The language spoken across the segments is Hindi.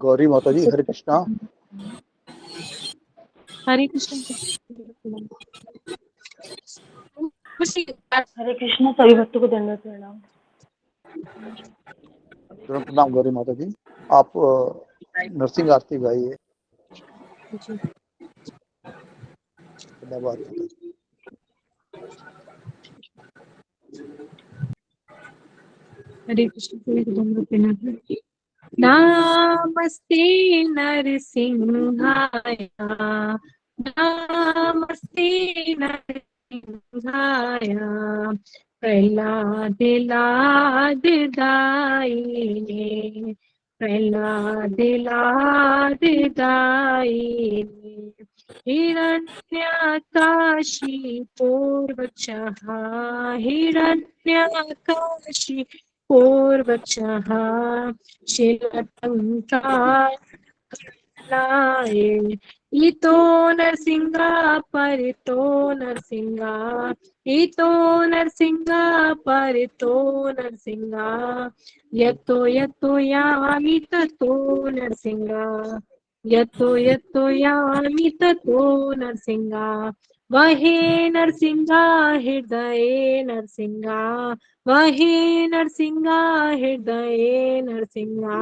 गौरी माता जी, हरे कृष्णा। हरे कृष्ण। हरे कृष्णा। सभी भक्तों को दंडवत प्रणाम। प्रणाम गौरी माता जी। आप नरसिंह आरती गाइए। धन्यवाद माता जी। हरे कृष्ण। नमस्ते नरसिंहाय, नमस्ते नरसिंहाय, प्रह्लाद लाद दायिने, प्रह्लाद लाद दायिने, हिरण्याकाशी पूर्वचः, हिरण्याकाशी पूर्वचः, शिलटङ्काय, इतो नरसिंहा परितो नरसिंहा, इतो नरसिंहा परितो नरसिंहा, यतो यतो यामि ततो नरसिंहा, यतो यतो यामि ततो नरसिंहा, वहे नरसिंहा हृदये नरसिंहा, वहे नरसिंहा हृदये नरसिंहा,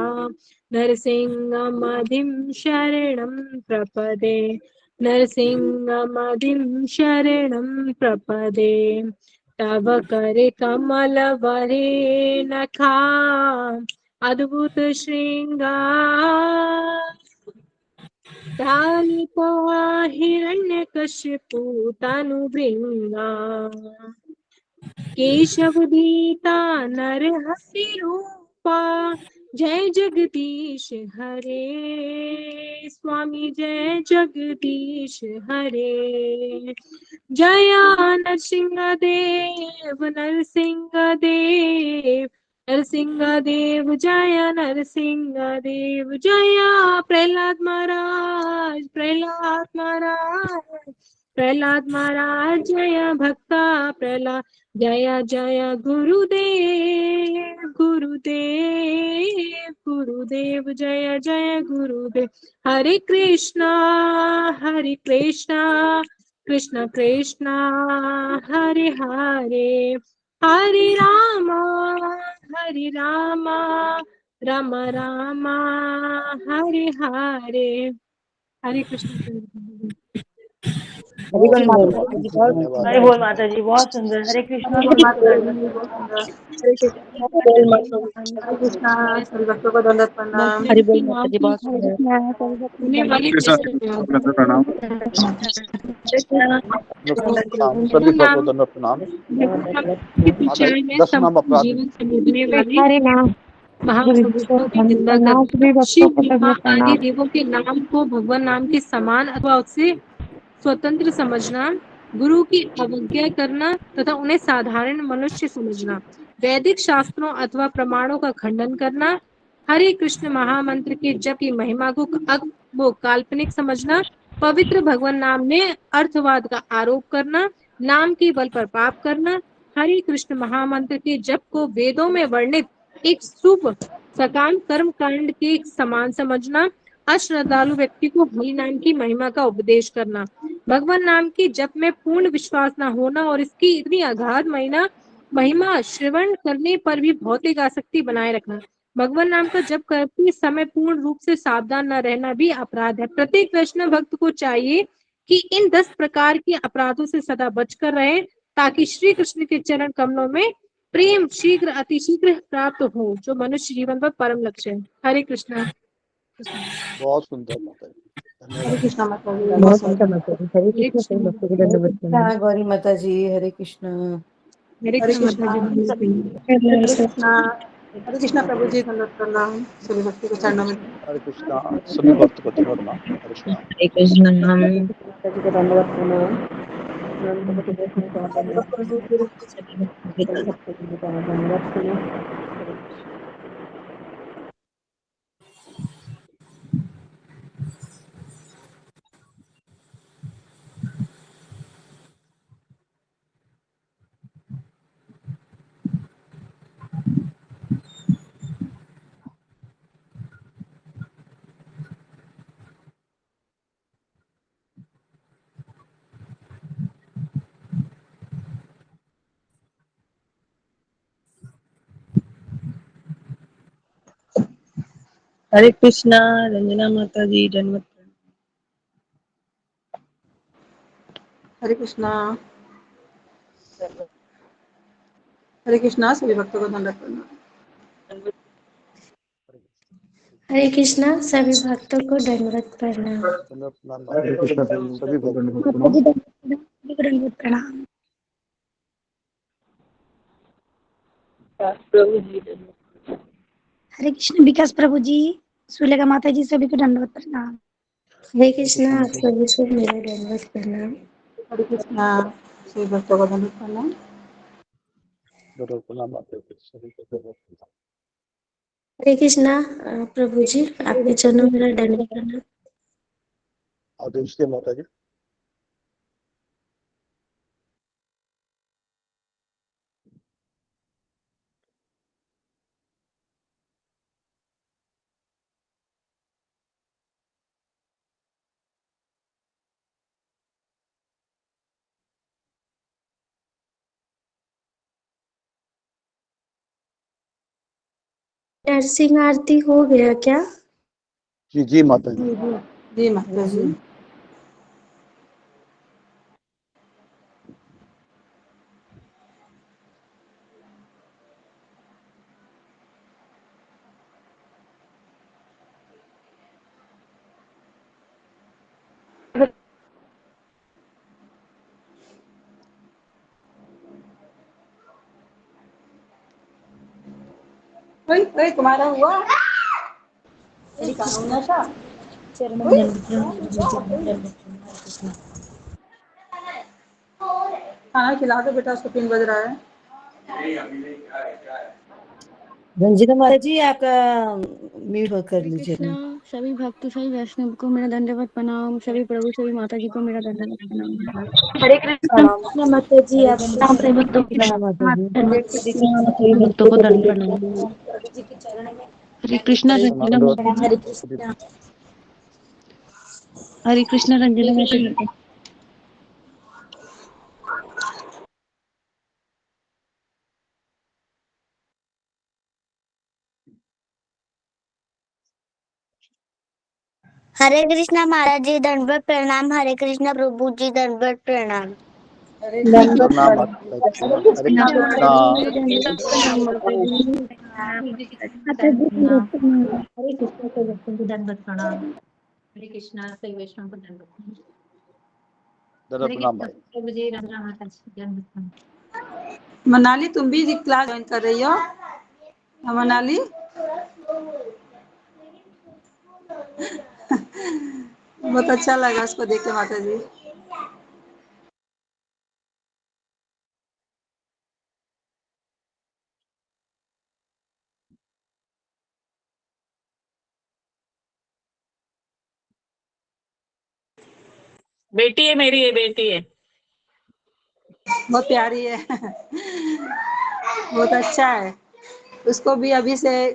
नरसिंहमदिं शरणं प्रपदे, नरसिंहमदिं शरणं प्रपदे, तव कर कमल वरे नखा, अद्भुत श्रृंगार, तालिका हिरण्यकशिपु तनुभृंगा, केशवदीता नरहरि रूपा, जय जगदीश हरे, स्वामी जय जगदीश हरे, जया नरसिंह देव, नरसिंह देव, नरसिंह देव जय, नरसिंह देव जया, प्रहलाद महाराज, प्रहलाद महाराज, प्रहलाद महाराज जय, भक्ता प्रहलाद जय, जय गुरुदेव, गुरुदेव, गुरुदेव जय, जय गुरुदेव, हरे कृष्णा कृष्ण कृष्ण हरे हरे, हरे राम राम राम हरे हरे, हरे कृष्ण। बहुत हरे बोल सुंदर माता माता जी, जी, बहुत धन्यवाद हरे माता बोल जी। माता जी, बहुत सुंदर। हरे कृष्णा। सभी को दंडवत प्रणाम। हरे कृष्ण। हरे कृष्णा। सभी भक्तों को दंडवत प्रणाम। हरे बोल माता नाम जी, की बहुत सुंदर। होने वाली कृष्ण प्रणाम। प्रणाम, सभी को दंडवत प्रणाम। माता जी, में 10 सब नाम अपराध जीवन समझने वाले हरे नाम गुरु जी को महापुरुषों की निंदा प्रणाम। करना, सभी भक्तों शिव को ब्रह्मा दंडवत आदि प्रणाम। देवों के नाम को भगवान नाम के समान अथवा उससे स्वतंत्र समझना, गुरु की अवज्ञा करना तथा उन्हें साधारण मनुष्य समझना, वैदिक शास्त्रों अथवा प्रमाणों का खंडन करना, हरे कृष्ण महामंत्र के जप की महिमा को वो काल्पनिक समझना, पवित्र भगवान नाम में अर्थवाद का आरोप करना, नाम के बल पर पाप करना, हरे कृष्ण महामंत्र के जप को वेदों में वर्णित एक शुभ सकाम कर्म कांड के समान समझना, अश्रद्धालु व्यक्ति को हरि नाम की महिमा का उपदेश करना, भगवान नाम के जप में पूर्ण विश्वास न होना और इसकी इतनी अगाध महिमा श्रवण करने पर भी भौतिक आसक्ति बनाए रखना, भगवान नाम का जप करते समय पूर्ण रूप से सावधान न रहना भी अपराध है। प्रत्येक वैष्णव भक्त को चाहिए कि इन 10 प्रकार के अपराधों से सदा बचकर रहे, ताकि श्री कृष्ण के चरण कमलों में प्रेम शीघ्र अतिशीघ्र प्राप्त हो, जो मनुष्य जीवन का परम लक्ष्य है। हरे कृष्णा। बहुत सुंदर माता जी, हरे धन्यवाद। कृष्णा माता जी, बहुत बहुत अच्छा सुंदर। माता जी। हरे हरे कृष्ण। कृष्ण सभी भक्तों को माता जी, दंडवत प्रणाम। गौरी माता जी, हरे कृष्ण। हरे हरे कृष्ण माता कृष्णा। जी, हरे कृष्णा। हरे कृष्णा प्रभु जी, दंडवत प्रणाम, सभी भक्ति को चरणों में हरे कृष्णा, सभी भक्त को दंडवत प्रणाम। हरे कृष्णा। हरे कृष्ण। माता जी को दंडवत प्रणाम। नंद को देखने का दंडवत प्रणाम, सभी भक्तों को दंडवत प्रणाम। हरे कृष्णा रंजना माता जी दंडवत प्रणाम। हरे कृष्णा। हरे कृष्णा। सभी भक्तों को दंडवत प्रणाम। हरे कृष्णा सभी भक्तों को दंडवत प्रणाम। दंडवत प्रणाम माता जी, सभी भक्तों को माता प्रणाम। जी दंडवत प्रणाम। प्रभु जी दंडवत। हरे कृष्ण विकास प्रभु जी, सुलेखा माता जी सभी को दंडवत प्रणाम। हरे कृष्णा आप सभी को मेरा दंडवत प्रणाम। हरे कृष्णा। सभी भक्तों को दंडवत प्रणाम। दंडवत प्रणाम माता जी, सभी भक्तों को प्रणाम। हरे कृष्णा प्रभु जी आपके चरणों में मेरा दंडवत प्रणाम। आदेश दे माता जी। नरसिंह आरती हो गया क्या? जी जी माता जी। जी माता जी। ओए तुम्हारा हुआ? हरे कृष्ण कानूना था। चरणों में दंडवत प्रणाम प्रभु जी, चरणों में दंडवत प्रणाम। हरे कृष्ण। खाना खिला दो बेटा, उसको 3 बज रहा है। रंजिता माता जी आपका म्यूट कर हरे लीजिए कृष्णा अपना। सभी भक्त सभी वैष्णव को मेरा दंडवत प्रणाम। सभी प्रभु सभी माता जी को मेरा दंडवत प्रणाम। हरे कृष्ण माता जी हरे आपको कृष्णा सभी भक्तों को माता जी। सभी भक्तों को दंडवत प्रणाम। प्रभु जी के चरणों में हरे कृष्णा हरे कृष्णा रंजना दंडवत माता जी। हरे सभी कृष्ण। हरे कृष्णा रंजना माता जी। हरे कृष्णा महाराज जी दंडवत प्रणाम। हरे कृष्णा प्रभु जी दंडवत प्रणाम। हरे दंडवत कृष्णा। प्रणाम माता जी। हरे कृष्णा। माता जी दंडवत प्रणाम। हरे कृष्ण सभी भक्तों को दंडवत प्रणाम। हरे कृष्णा सभी वैष्णव को दंडवत प्रणाम। दंडवत हरे प्रणाम कृष्ण भाई। प्रभु जी रंजना माता जी दंडवत प्रणाम। मनाली तुम भी क्लास ज्वाइन कर रही हो? हाँ, मनाली। बहुत अच्छा लगा उसको देख के माता जी। बेटी है मेरी, ये बेटी है। बहुत प्यारी है। बहुत अच्छा है। उसको भी अभी से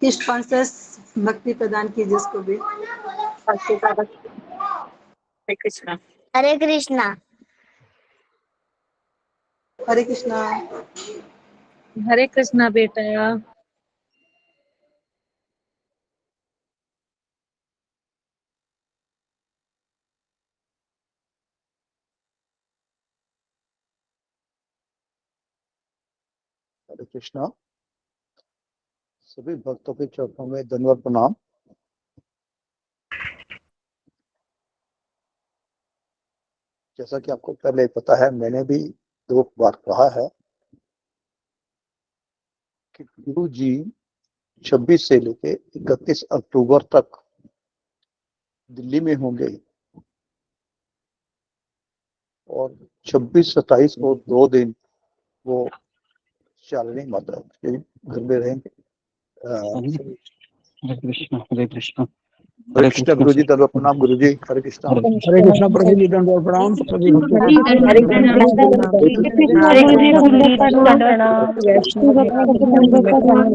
कृष्ण कॉन्शियस भक्ति प्रदान कीजिए उसको भी। हरे कृष्णा। हरे कृष्णा। हरे कृष्णा। हरे कृष्णा बेटा। हरे कृष्णा सभी भक्तों के चरणों में दंडवत प्रणाम। जैसा कि आपको पहले पता है, मैंने भी 2 बार कहा है कि गुरु जी 26 से लेके 31 अक्टूबर तक दिल्ली में होंगे और 26-27 को 2 दिन वो शालिनी माता के घर में रहेंगे। हरे कृष्णा हरे कृष्णा। हरे कृष्णा गुरु जी, दंडवत प्रणाम गुरु जी। हरे कृष्णा। हरे कृष्णा प्रभु जी, दंडवत प्रणाम सभी भक्तों को। हरे कृष्णा वैष्णव भक्तों को दंडवत प्रणाम।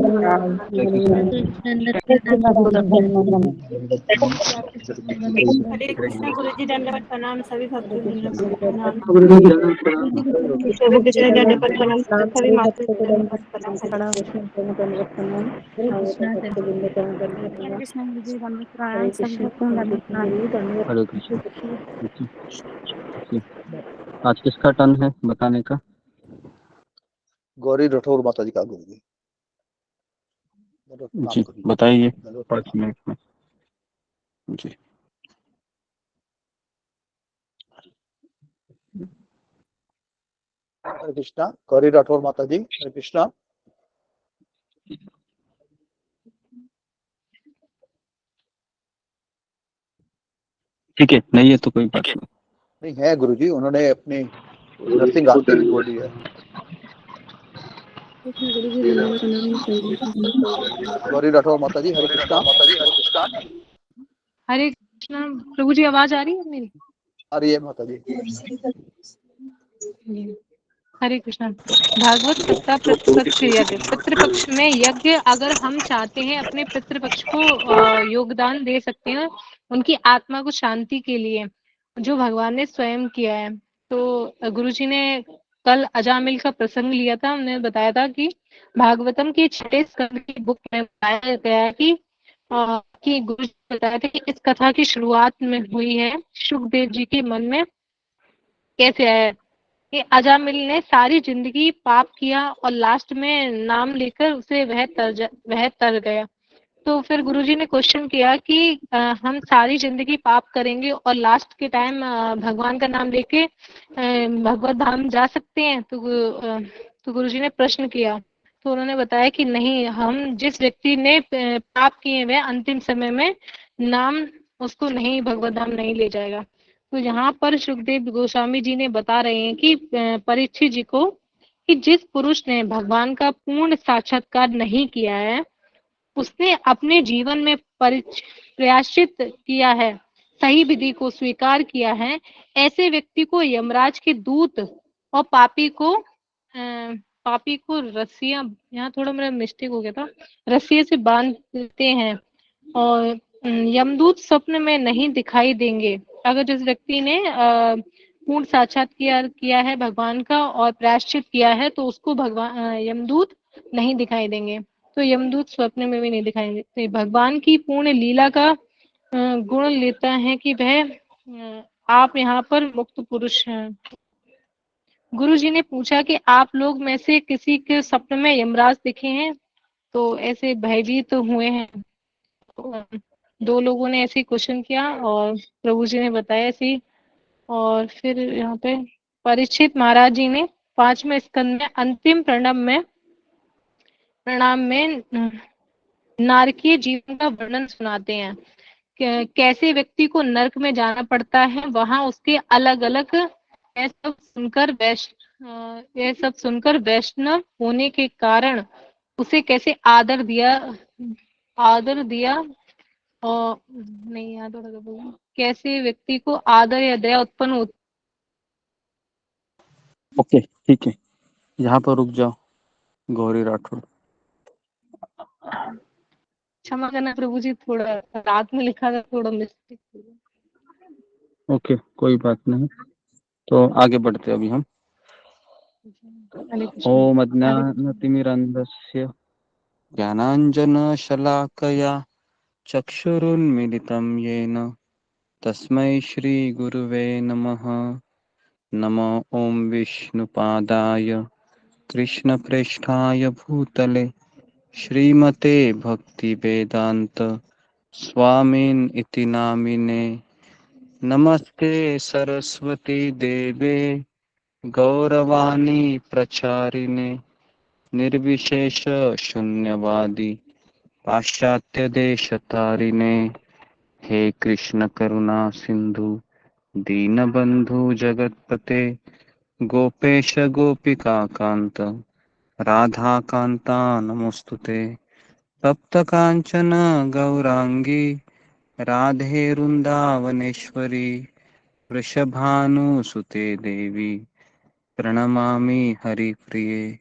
हरे कृष्णा गुरु जी, दंडवत प्रणाम सभी भक्तों को दंडवत प्रणाम। हरे कृष्ण दंडवत प्रणाम सभी माता भक्तों को दंडवत प्रणाम। दंडवत प्रणाम। हरे कृष्णा हरे कृष्णा मुझे दंडवत प्रणाम सभी भक्तों को दंडवत प्रणाम। हरे कृष्ण। आज किसका टर्न है बताने का? गौरी राठौर माता जी का गुरु जी। दंडवत प्रणाम जी गुरु जी। बताइए दंडवत 5 मिनट में। जी हरे कृष्णा। गौरी राठौर माता जी, हरे कृष्णा। ठीक है, नहीं है तो कोई बात नहीं। नहीं है गुरु जी, उन्होंने अपनी नर्सिंग आस्ती बोली है। गौरी राठौर माता जी, हरे कृष्णा। हरे कृष्णा प्रभु जी, आवाज आ रही है मेरी? आ रही है माता जी। हरे कृष्णा। भागवत सप्ताह पितृपक्ष यज्ञ। पितृपक्ष में यज्ञ अगर हम चाहते हैं अपने पितृपक्ष को योगदान दे सकते हैं उनकी आत्मा को शांति के लिए, जो भगवान ने स्वयं किया है। तो गुरुजी ने कल अजामिल का प्रसंग लिया था। हमने बताया था कि भागवतम के 6 स्कंद की बुक में बताया गया है कि गुरुजी ने बताया था कि इस कथा की शुरुआत में हुई है सुखदेव जी के मन में कैसे आया कि अजामिल ने सारी जिंदगी पाप किया और लास्ट में नाम लेकर उसे वह तर गया। तो फिर गुरुजी ने क्वेश्चन किया कि हम सारी जिंदगी पाप करेंगे और लास्ट के टाइम भगवान का नाम लेके भगवत धाम जा सकते हैं? तो गुरुजी ने प्रश्न किया। तो उन्होंने बताया कि नहीं, हम जिस व्यक्ति ने पाप किए वह अंतिम समय में नाम उसको नहीं, भगवत धाम नहीं ले जाएगा। तो यहाँ पर सुखदेव गोस्वामी जी ने बता रहे हैं कि परीक्षित जी को कि जिस पुरुष ने भगवान का पूर्ण साक्षात्कार नहीं किया है उसने अपने जीवन में प्रयाश्चित किया है, सही विधि को स्वीकार किया है, ऐसे व्यक्ति को यमराज के दूत और पापी को रस्सियां, यहाँ थोड़ा मेरा मिस्टेक हो गया था, रस्सियों से बांध देते हैं और यमदूत स्वप्न में नहीं दिखाई देंगे। अगर जिस व्यक्ति ने पूर्ण साक्षात्कार किया है भगवान का और प्रायश्चित किया है तो उसको भगवान यमदूत नहीं दिखाई देंगे। तो यमदूत स्वप्न में भी नहीं दिखाई देते। भगवान की पूर्ण लीला का गुण लेता है कि वह आप यहाँ पर मुक्त पुरुष हैं। गुरु जी ने पूछा कि आप लोग में से किसी के स्वप्न में यमराज दिखे हैं? तो ऐसे भयभीत तो हुए हैं। तो 2 लोगों ने ऐसे क्वेश्चन किया और प्रभु जी ने बताया ऐसे। और फिर यहाँ पे परीक्षित महाराज जी ने 5वें स्कंद में अंतिम प्रणाम में नारकीय जीवन का वर्णन सुनाते हैं। कैसे व्यक्ति को नरक में जाना पड़ता है, वहां उसके अलग अलग यह सब सुनकर वैष्णव होने के कारण उसे कैसे आदर दिया और नहीं याद हो रहा बोला, कैसे व्यक्ति को आदर या दया उत्पन्न होती। ओके ठीक है, यहाँ पर रुक जाओ गौरी राठौर। क्षमा करना प्रभु जी, थोड़ा रात में लिखा था, थोड़ा मिस्टेक हो गया। ओके कोई बात नहीं, तो आगे बढ़ते अभी हम। ओम अज्ञानतिमिरन्धस्य ज्ञानाञ्जनशलाकया चक्षुरुन्मीलितं येन तस्मै श्रीगुरुवे नमः। नमो ओम विष्णुपादाय कृष्णप्रेष्ठाय भूतले श्रीमते भक्तिवेदांत स्वामिन् इति नामिने। नमस्ते सरस्वती देवे गौरवाणी प्रचारिणे निर्विशेष शून्यवादी पाश्चात्य देशतारिणे। हे कृष्ण करुणा सिंधु दीनबंधु जगतपते गोपेश गोपिका कांत राधा कांता नमोस्तुते। तप्त कांचन गौरांगी राधे वृंदावनेश्वरी वृषभानुसुते देवी प्रणमामि हरिप्रिये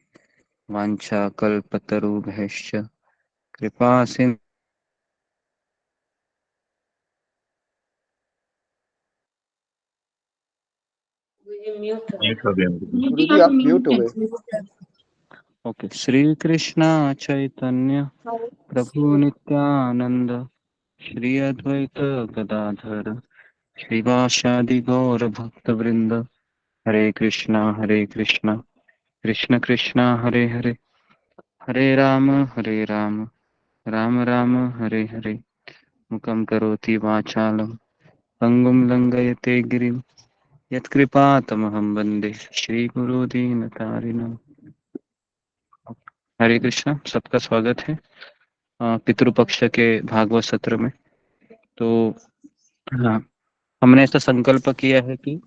वाञ्छाकल्पतरुभ्यश्च कृपा सिन्धु। गुरु जी आप म्यूट हो गए। ओके। श्री कृष्ण चैतन्य प्रभु नित्यानंद श्री अद्वैत गदाधर श्रीवासादि गौर भक्त वृंद हरे कृष्णा कृष्ण कृष्णा हरे हरे हरे राम राम राम हरे हरे मुखं करोति वाचालं पंगुं लंघयते गिरिं यत्कृपातमहं वन्दे श्रीगुरु दीनतारिणम्। हरे कृष्णा। सबका स्वागत है पितृपक्ष के भागवत सत्र में। तो हाँ, हमने ऐसा संकल्प किया है कि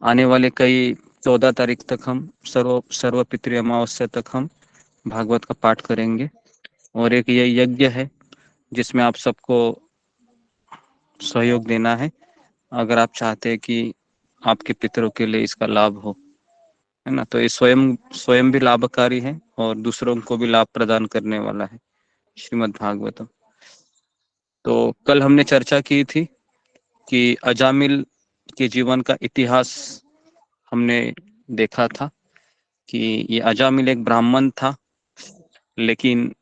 आने वाले कई 14 तारीख तक हम सर्व पितृ अमावस्या तक हम भागवत का पाठ करेंगे। और एक ये यज्ञ है जिसमें आप सबको सहयोग देना है अगर आप चाहते हैं कि आपके पितरों के लिए इसका लाभ हो, है ना। तो ये स्वयं भी लाभकारी है और दूसरों को भी लाभ प्रदान करने वाला है श्रीमद् भागवतम। तो कल हमने चर्चा की थी कि अजामिल के जीवन का इतिहास हमने देखा था कि ये अजामिल एक ब्राह्मण था, लेकिन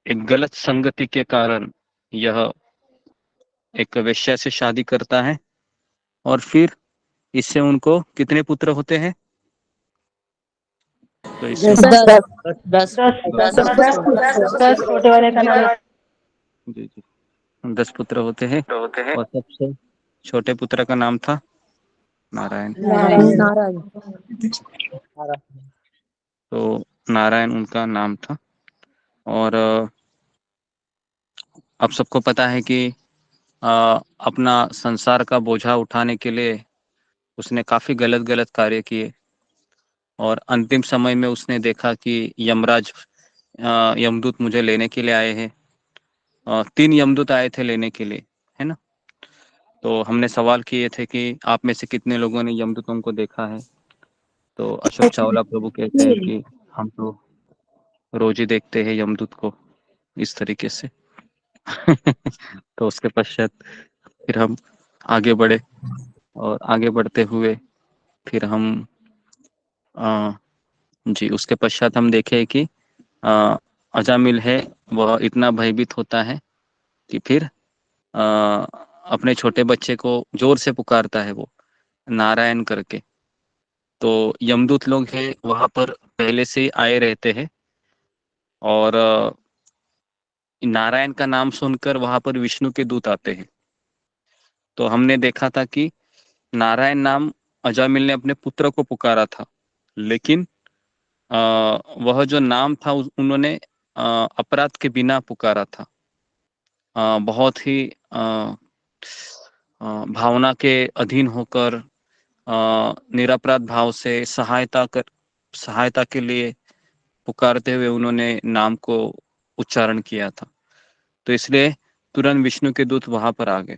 एक गलत संगति के कारण यह एक वेश्या से शादी करता है और फिर इससे उनको कितने पुत्र होते हैं? तो इससे 10 छोटे वाले का नाम जी 10 पुत्र होते हैं और सबसे छोटे पुत्र का नाम था नारायण। तो नारायण उनका नाम था। और अब सबको पता है कि अपना संसार का बोझा उठाने के लिए उसने काफी गलत कार्य किए और अंतिम समय में उसने देखा कि यमराज यमदूत मुझे लेने के लिए आए हैं। 3 यमदूत आए थे लेने के लिए, है ना। तो हमने सवाल किए थे कि आप में से कितने लोगों ने यमदूतों को देखा है। तो अशोक चावला प्रभु कहते हैं कि हम तो रोज ही देखते हैं यमदूत को इस तरीके से। तो उसके पश्चात फिर हम आगे बढ़े और आगे बढ़ते हुए फिर हम जी उसके पश्चात हम देखे कि अजामिल है वह इतना भयभीत होता है कि फिर अपने छोटे बच्चे को जोर से पुकारता है वो नारायण करके। तो यमदूत लोग हैं वहां पर पहले से ही आए रहते हैं और नारायण का नाम सुनकर वहां पर विष्णु के दूत आते हैं। तो हमने देखा था कि नारायण नाम अजामिल ने अपने पुत्र को पुकारा था, लेकिन वह जो नाम था उन्होंने अपराध के बिना पुकारा था। बहुत ही भावना के अधीन होकर निरपराध भाव से सहायता के लिए पुकारते हुए उन्होंने नाम को उच्चारण किया था। तो इसलिए तुरंत विष्णु के दूत वहां पर आ गए।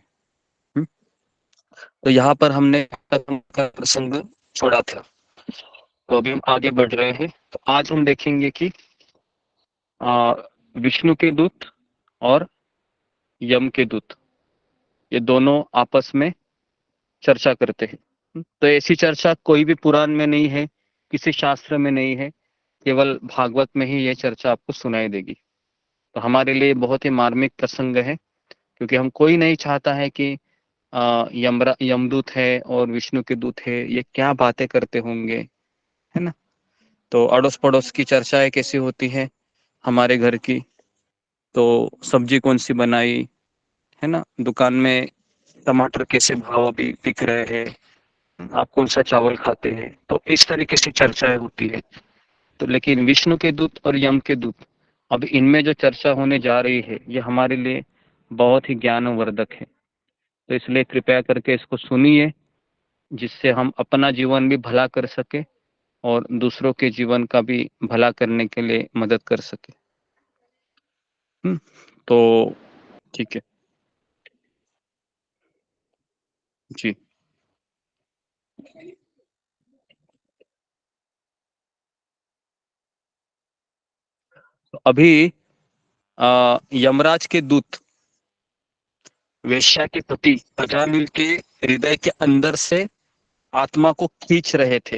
तो यहाँ पर हमने प्रसंग छोड़ा था। तो अभी हम आगे बढ़ रहे हैं। तो आज हम देखेंगे कि विष्णु के दूत और यम के दूत ये दोनों आपस में चर्चा करते हैं। तो ऐसी चर्चा कोई भी पुराण में नहीं है, किसी शास्त्र में नहीं है, केवल भागवत में ही ये चर्चा आपको सुनाई देगी। तो हमारे लिए बहुत ही मार्मिक प्रसंग है, क्योंकि हम कोई नहीं चाहता है कि यमदूत है और विष्णु के दूत है ये क्या बातें करते होंगे, है ना। तो अड़ोस पड़ोस की चर्चाएं कैसी होती है हमारे घर की, तो सब्जी कौन सी बनाई, है ना, दुकान में टमाटर कैसे भाव अभी बिक रहे हैं, आप कौन सा चावल खाते हैं, तो इस तरीके से चर्चाएं होती है। तो लेकिन विष्णु के दूत और यम के दूत, अब इनमें जो चर्चा होने जा रही है ये हमारे लिए बहुत ही ज्ञानवर्धक है। तो इसलिए कृपया करके इसको सुनिए, जिससे हम अपना जीवन भी भला कर सके और दूसरों के जीवन का भी भला करने के लिए मदद कर सके। तो ठीक है जी। तो अभी यमराज के दूत वेश्या के पति अजामिल के हृदय के अंदर से आत्मा को खींच रहे थे,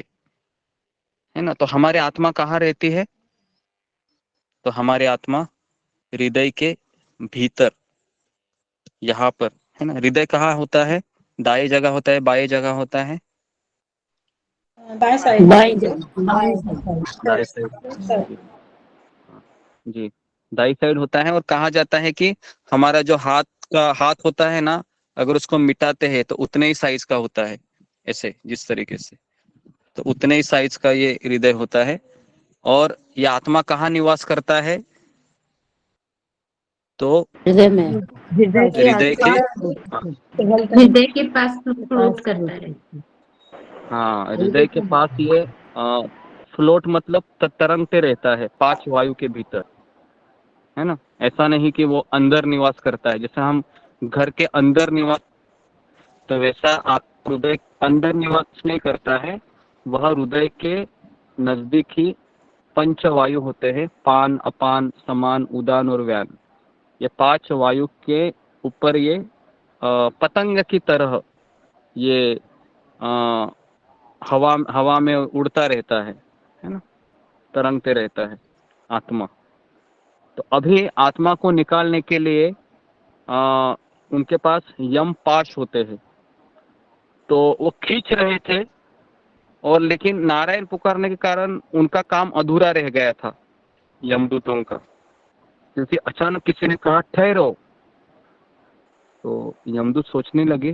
है ना। तो हमारे आत्मा कहाँ रहती है? तो हमारे आत्मा हृदय के भीतर, यहाँ पर, है ना। हृदय कहाँ होता है? दाएं जगह होता है, बाएं जगह होता है? बाएं साइड बाएं दाएं साइड जी, दाई साइड होता है। और कहा जाता है कि हमारा जो हाथ होता है ना, अगर उसको मिटाते हैं तो उतने ही साइज का होता है, ऐसे जिस तरीके से, तो उतने ही साइज का ये हृदय होता है। और ये आत्मा कहाँ निवास करता है? तो हृदय में हृदय के, हृदय के पास फ्लोट करता है। हाँ, हृदय के पास ये फ्लोट मतलब तरंगते रहता है 5 वायु के भीतर, है ना। ऐसा नहीं कि वो अंदर निवास करता है, जैसे हम घर के अंदर निवास, तो वैसा आप हृदय अंदर निवास नहीं करता है। वह हृदय के नजदीक ही 5 वायु होते हैं, पान, अपान, समान, उदान और व्यान। ये 5 वायु के ऊपर ये पतंग की तरह ये हवा में उड़ता रहता है ना, तरंगते रहता है आत्मा। तो अभी आत्मा को निकालने के लिए उनके पास यम पाश होते हैं, तो वो खींच रहे थे, और लेकिन नारायण पुकारने के कारण उनका काम अधूरा रह गया था यमदूतों का, क्योंकि अचानक किसी ने कहा ठहरो। तो यमदूत सोचने लगे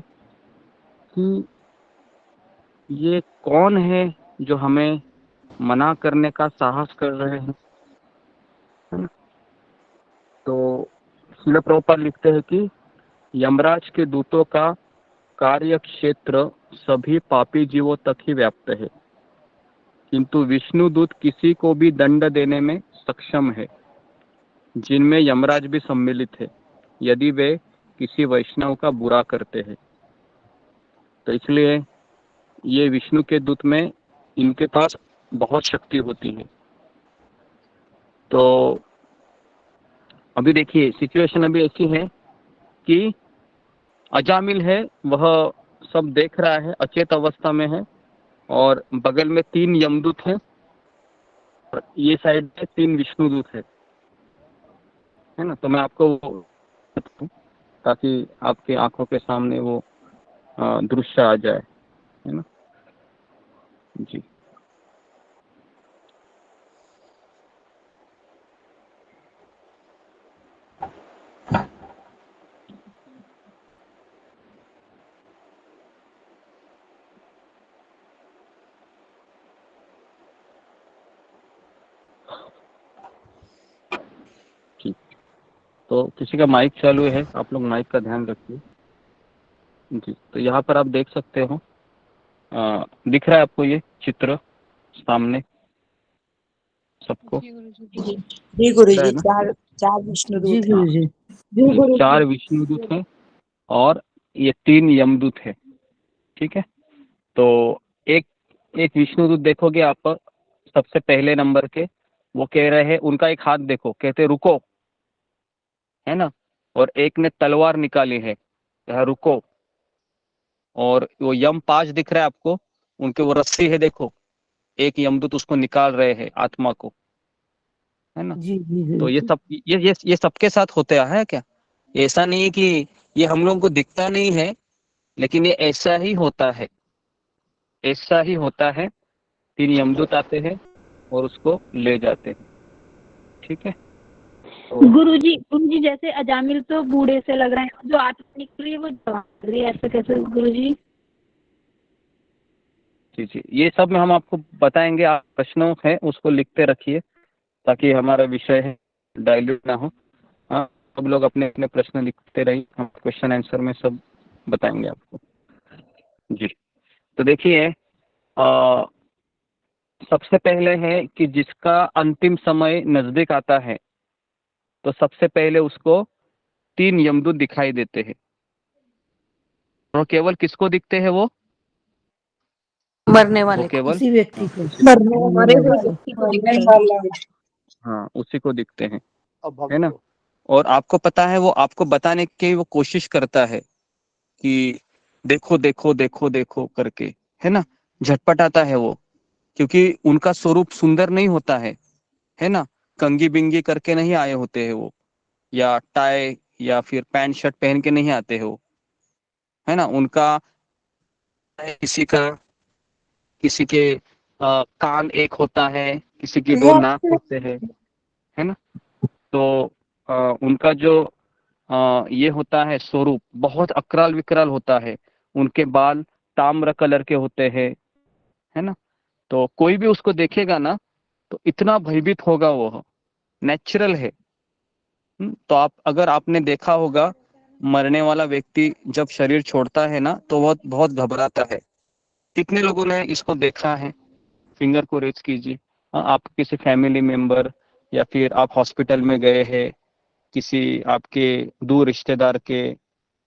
कि ये कौन है जो हमें मना करने का साहस कर रहे हैं, है ना। तो श्रील प्रभुपाद लिखते हैं कि यमराज के दूतों का कार्य क्षेत्र सभी पापी जीवों तक ही व्याप्त है, किंतु विष्णु दूत किसी को भी दंड देने में सक्षम है, जिनमें यमराज भी सम्मिलित है, यदि वे किसी वैष्णव का बुरा करते हैं। तो इसलिए ये विष्णु के दूत में इनके पास बहुत शक्ति होती है। तो अभी देखिए सिचुएशन अभी ऐसी है कि अजामिल है, वह सब देख रहा है, अचेत अवस्था में है, और बगल में 3 यमदूत हैं, और ये साइड में 3 विष्णुदूत है ना। तो मैं आपको बताऊं ताकि आपके आंखों के सामने वो दृश्य आ जाए, है ना जी। ठीक, तो किसी का माइक चालू है, आप लोग माइक का ध्यान रखिए जी। तो यहाँ पर आप देख सकते हो, दिख रहा है आपको ये चित्र सामने सबको? जी गुरु जी, है ना? चार विष्णुदूत जी गुरु जी। 4 विष्णुदूत हैं और ये 3 यमदूत है, ठीक है। तो एक विष्णुदूत देखोगे आप सबसे पहले नंबर के, वो कह रहे हैं, उनका एक हाथ देखो, कहते रुको, है ना। और एक ने तलवार निकाली है, कहा रुको। और वो यम 5 दिख रहा है आपको, उनके वो रस्सी है, देखो, एक यमदूत उसको निकाल रहे हैं आत्मा को, है ना। तो ये सब ये सबके साथ होता है क्या? ऐसा नहीं है कि ये हम लोगों को दिखता नहीं है, लेकिन ये ऐसा ही होता है, ऐसा ही होता है। 3 यमदूत आते हैं और उसको ले जाते हैं, ठीक है। गुरुजी जैसे अजामिल तो बूढ़े से लग रहे हैं, जो आत्मा निकली है वो जवान लग रही है, ऐसे कैसे गुरुजी? जी जी, ये सब में हम आपको बताएंगे। आप प्रश्नों है उसको लिखते रखिए ताकि हमारा विषय है डाइल्यूट ना हो। हाँ, सब लोग अपने अपने प्रश्न लिखते रहिए, हम क्वेश्चन आंसर में सब बताएंगे आपको जी। तो देखिए, सबसे पहले है कि जिसका अंतिम समय नजदीक आता है, तो सबसे पहले उसको 3 यमदूत दिखाई देते हैं। और केवल किसको दिखते हैं वो मरने वाले वो केवल उसी व्यक्ति को मरे हुए व्यक्ति को दिखते हैं। हाँ उसी को दिखते हैं, अब है ना। भगवान और आपको पता है वो आपको बताने की वो कोशिश करता है कि देखो देखो देखो देखो करके, है ना। झटपटाता है वो, क्योंकि उनका स्वरूप सुंदर नहीं होता है ना। कंगी बिंगी करके नहीं आए होते हैं वो, या टाई या फिर पैंट शर्ट पहन के नहीं आते हैं वो, है ना। उनका किसी के कान एक होता है, किसी की 2 नाक होते हैं, है ना। तो उनका जो ये होता है स्वरूप बहुत अकराल विकराल होता है। उनके बाल ताम्र कलर के होते हैं, है ना। तो कोई भी उसको देखेगा ना तो इतना भयभीत होगा, वो नेचुरल है। तो अगर आपने देखा होगा, मरने वाला व्यक्ति जब शरीर छोड़ता है ना तो बहुत बहुत घबराता है। कितने लोगों ने इसको देखा है? फिंगर को रेज कीजिए। आप किसी फैमिली मेंबर या फिर आप हॉस्पिटल में गए हैं किसी आपके दूर रिश्तेदार के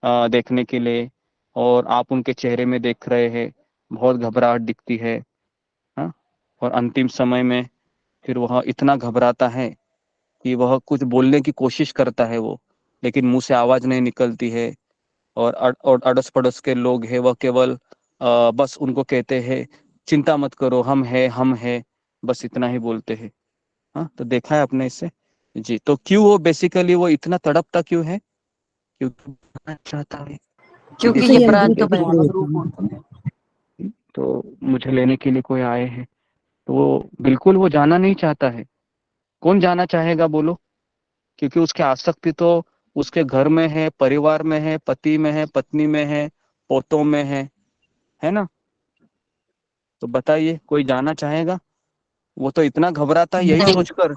देखने के लिए, और आप उनके चेहरे में देख रहे हैं बहुत घबराहट दिखती है। हाँ, और अंतिम समय में फिर वह इतना घबराता है कि वह कुछ बोलने की कोशिश करता है वो, लेकिन मुंह से आवाज नहीं निकलती है। और अड़ोस पड़ोस के लोग हैं वह केवल बस उनको कहते हैं चिंता मत करो, हम है, बस इतना ही बोलते हैं। हाँ, तो देखा है आपने इससे जी। तो क्यों वो बेसिकली वो इतना तड़पता क्यों है? क्योंकि जानना चाहता है क्योंकि जैसे ये ये प्राण अमृत का होते भयानक हैं। रूप होता है। तो मुझे लेने के लिए कोई आए हैं, तो वो बिल्कुल वो जाना नहीं चाहता है। कौन जाना चाहेगा बोलो? क्योंकि उसकी आसक्ति तो उसके घर में है, परिवार में है, पति में है, पत्नी में है, पोतों में है ना। तो बताइए कोई जाना चाहेगा? वो तो इतना घबराता है यही सोचकर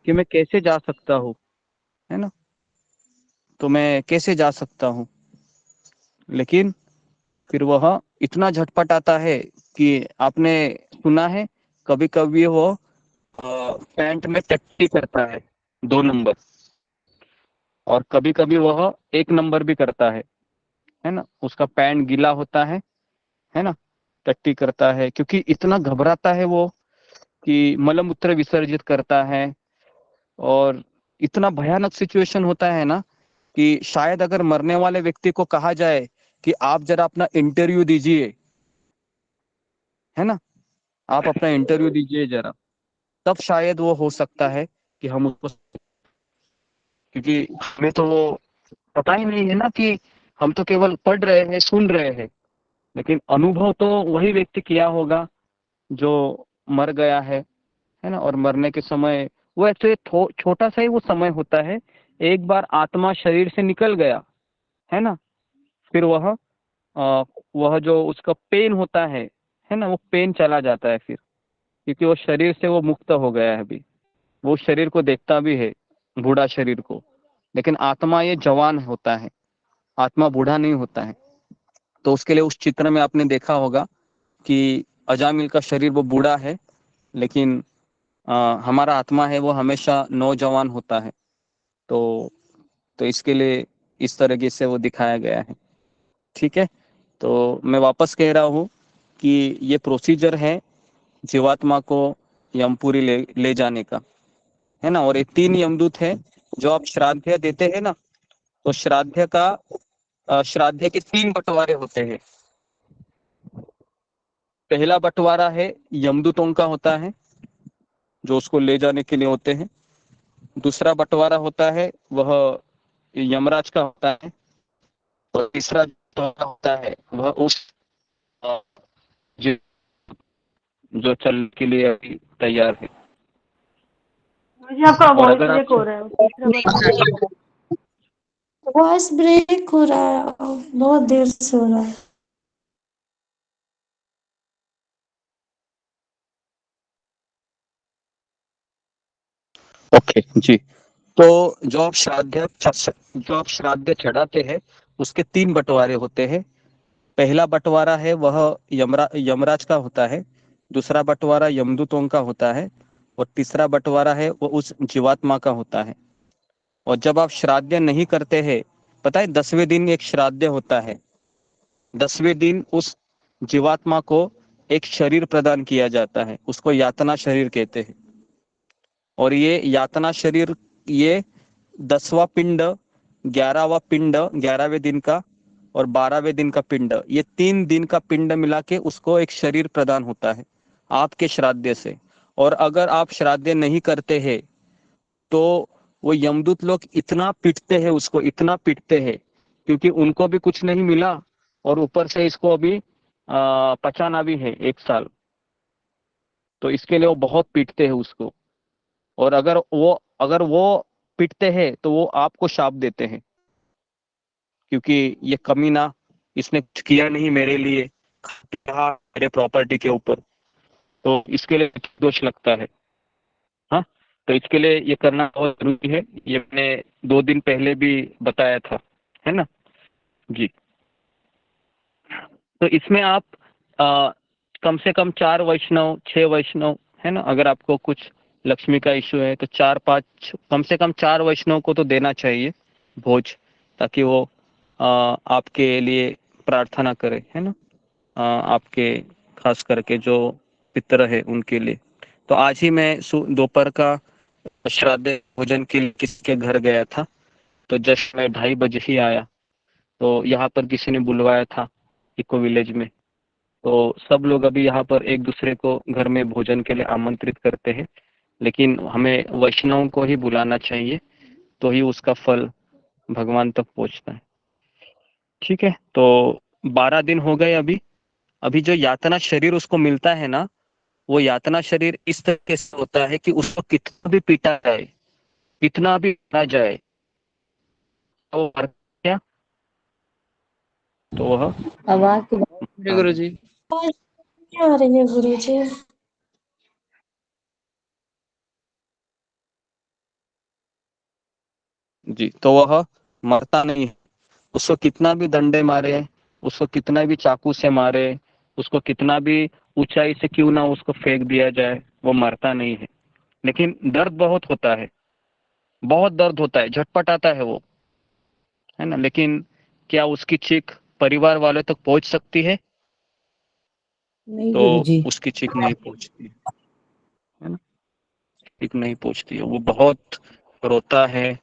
कि मैं कैसे जा सकता हूँ, है ना। तो मैं कैसे जा सकता हूँ, लेकिन फिर वह इतना झटपट आता है कि आपने सुना है कभी कभी वो पैंट में टट्टी करता है 2 नंबर, और कभी कभी वह 1 नंबर भी करता है ना। उसका पैंट गीला होता है ना, टट्टी करता है क्योंकि इतना घबराता है वो कि मलमूत्र विसर्जित करता है। और इतना भयानक सिचुएशन होता है ना कि शायद अगर मरने वाले व्यक्ति को कहा जाए कि आप जरा अपना इंटरव्यू दीजिए, है ना, आप अपना इंटरव्यू दीजिए जरा, तब शायद वो हो सकता है कि हम उसको, क्योंकि हमें तो वो पता ही नहीं है ना कि हम तो केवल पढ़ रहे हैं, सुन रहे हैं, लेकिन अनुभव तो वही व्यक्ति किया होगा जो मर गया है ना। और मरने के समय वो ऐसे छोटा सा ही वो समय होता है, एक बार आत्मा शरीर से निकल गया है ना, फिर वह जो उसका पेन होता है ना, वो पेन चला जाता है फिर, क्योंकि वो शरीर से वो मुक्त हो गया है। अभी वो शरीर को देखता भी है, बूढ़ा शरीर को, लेकिन आत्मा ये जवान होता है, आत्मा बूढ़ा नहीं होता है। तो उसके लिए उस चित्र में आपने देखा होगा कि अजामिल का शरीर वो बूढ़ा है, लेकिन हमारा आत्मा है वो हमेशा नौजवान होता है। तो इसके लिए इस तरीके से वो दिखाया गया है। ठीक है, तो मैं वापस कह रहा हूँ कि ये प्रोसीजर है जीवात्मा को यमपुरी ले जाने का, है ना। और ये 3 यमदूत है जो आप श्राद्ध देते हैं ना, तो श्राद्ध के 3 बंटवारे होते हैं। पहला बंटवारा है यमदूतों का होता है जो उसको ले जाने के लिए होते हैं। दूसरा बंटवारा होता है वह यमराज का होता है, और तीसरा बंटवारा होता है वह उस अ, जो जो चल के लिए अभी तैयार है। मुझे आपका और वॉइस अगर आप ब्रेक हो रहा है, तीसरा बता। वॉइस ब्रेक हो रहा है, बहुत देर से हो रहा है। ओके जी। तो जो आप श्राद्ध चढ़ाते हैं उसके 3 बंटवारे होते हैं। पहला बंटवारा है वह यमराज का होता है, दूसरा बंटवारा यमदूतों का होता है, और तीसरा बंटवारा है वो उस जीवात्मा का होता है। और जब आप श्राद्ध नहीं करते हैं, पता है 10वें दिन एक श्राद्ध होता है। 10वें दिन उस जीवात्मा को एक शरीर प्रदान किया जाता है, उसको यातना शरीर कहते हैं। और ये यातना शरीर, ये 10वां पिंड, 11वां पिंड 11वें दिन का और 12वें दिन का पिंड, ये 3 दिन का पिंड मिला के उसको एक शरीर प्रदान होता है आपके श्राद्ध से। और अगर आप श्राद्ध नहीं करते हैं तो वो यमदूत लोग इतना पीटते हैं उसको, इतना पीटते हैं, क्योंकि उनको भी कुछ नहीं मिला और ऊपर से इसको अभी पचाना भी है 1 साल। तो इसके लिए वो बहुत पीटते हैं उसको। और अगर वो पीटते हैं तो वो आपको शाप देते हैं, क्योंकि ये कमीना, इसने कुछ किया नहीं मेरे लिए, मेरे प्रॉपर्टी के ऊपर, तो इसके लिए दोष लगता है। हाँ, तो इसके लिए ये करना बहुत जरूरी है। ये मैंने 2 दिन पहले भी बताया था, है ना जी। तो इसमें आप कम से कम 4 वैष्णव, 6 वैष्णव, है ना, अगर आपको कुछ लक्ष्मी का इशू है तो 4-5, कम से कम 4 वैष्णव को तो देना चाहिए भोज, ताकि वो आपके लिए प्रार्थना करे, है ना, आपके खास करके जो पितर है उनके लिए। तो आज ही मैं दोपहर का श्राद्ध भोजन के लिए किसके घर गया था, तो जस्ट मैं 2:30 बजे ही आया। तो यहाँ पर किसी ने बुलवाया था इको विलेज में, तो सब लोग अभी यहाँ पर एक दूसरे को घर में भोजन के लिए आमंत्रित करते हैं, लेकिन हमें वैष्णव को ही बुलाना चाहिए, तो ही उसका फल भगवान तक पहुँचता है। ठीक है, तो 12 दिन हो गए। अभी जो यातना शरीर उसको मिलता है ना, वो यातना शरीर इस तरह से होता है कि उसको कितना भी पीटा जाए, कितना भी मारा जाए, तो क्या, तो वह आवाज तो गुरु जी। क्या रही है गुरु जी? जी, तो वह मरता नहीं है। उसको कितना भी डंडे मारे, उसको कितना भी चाकू से मारे, उसको कितना भी ऊंचाई से क्यों ना उसको फेंक दिया जाए, वो मरता नहीं है। लेकिन दर्द बहुत होता है, बहुत दर्द होता है, झटपट आता है वो, है ना। लेकिन क्या उसकी चीख परिवार वालों तक पहुंच सकती है? नहीं तो गुरुजी। उसकी चीख नहीं पहुंचती है ना, चीख नहीं पहुंचती है। वो बहुत रोता है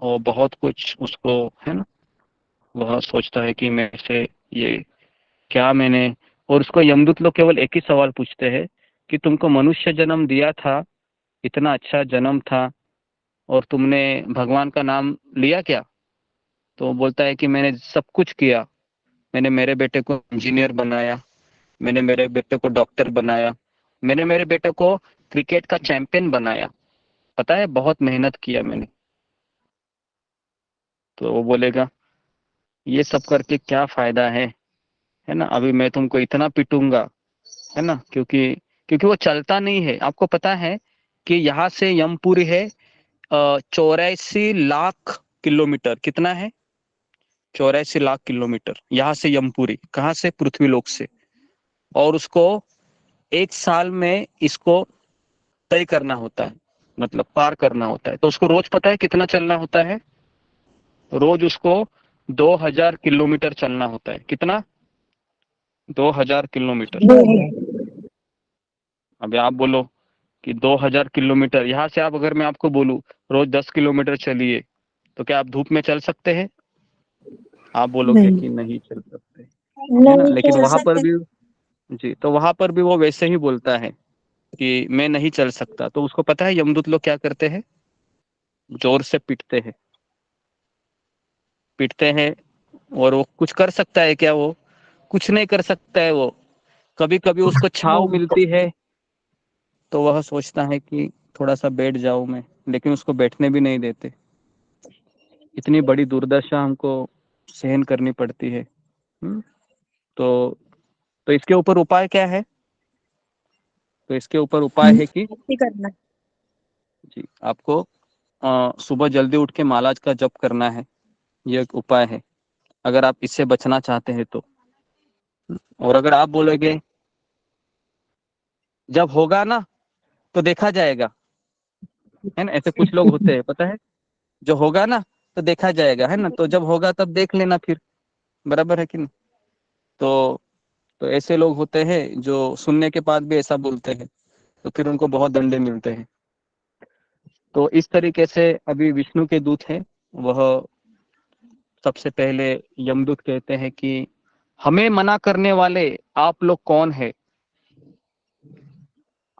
और बहुत कुछ उसको, है ना, वह सोचता है कि मैं से ये क्या मैंने। और उसको यमदूत लोग केवल एक ही सवाल पूछते हैं कि तुमको मनुष्य जन्म दिया था, इतना अच्छा जन्म था, और तुमने भगवान का नाम लिया क्या? तो वो बोलता है कि मैंने सब कुछ किया। मैंने मेरे बेटे को इंजीनियर बनाया, मैंने मेरे बेटे को डॉक्टर बनाया, मैंने मेरे बेटे को क्रिकेट का चैंपियन बनाया, पता है, बहुत मेहनत किया मैंने। तो वो बोलेगा ये सब करके क्या फायदा है ना, अभी मैं तुमको इतना पिटूंगा, है ना, क्योंकि क्योंकि वो चलता नहीं है। आपको पता है कि यहाँ से यमपुरी है 84 लाख किलोमीटर। कितना है? 84 लाख किलोमीटर यहाँ से यमपुरी। कहाँ से? पृथ्वीलोक से। और उसको 1 साल में इसको तय करना होता है, मतलब पार करना होता है। तो उसको रोज पता है कितना चलना होता है? रोज उसको 2000 किलोमीटर चलना होता है। कितना? 2000 किलोमीटर। अभी आप बोलो कि 2000 किलोमीटर यहाँ से, आप अगर मैं आपको बोलूं रोज 10 किलोमीटर चलिए, तो क्या आप धूप में चल सकते हैं? आप बोलोगे कि नहीं चल सकते, है ना। लेकिन वहां पर भी, जी, तो वहां पर भी वो वैसे ही बोलता है कि मैं नहीं चल सकता। तो उसको पता है यमदूत लोग क्या करते हैं? जोर से पीटते हैं, पीटते हैं। और वो कुछ कर सकता है क्या? वो कुछ नहीं कर सकता है। वो कभी कभी उसको छांव मिलती है तो वह सोचता है कि थोड़ा सा बैठ जाऊं मैं, लेकिन उसको बैठने भी नहीं देते। इतनी बड़ी दुर्दशा हमको सहन करनी पड़ती है। तो इसके ऊपर उपाय क्या है? तो इसके ऊपर उपाय है कि भक्ति करना। जी, आपको सुबह जल्दी उठ के महाराज का जप करना है। ये एक उपाय है, अगर आप इससे बचना चाहते हैं तो। और अगर आप बोलोगे जब होगा ना तो देखा जाएगा, है ना, ऐसे कुछ लोग होते हैं, पता है, जो होगा ना तो देखा जाएगा, है ना। तो जब होगा तब देख लेना फिर, बराबर है कि नहीं। तो ऐसे लोग होते हैं जो सुनने के बाद भी ऐसा बोलते हैं, तो फिर उनको बहुत दंडे मिलते हैं। तो इस तरीके से अभी विष्णु के दूत हैं, वह सबसे पहले यमदूत कहते हैं कि हमें मना करने वाले आप लोग कौन है,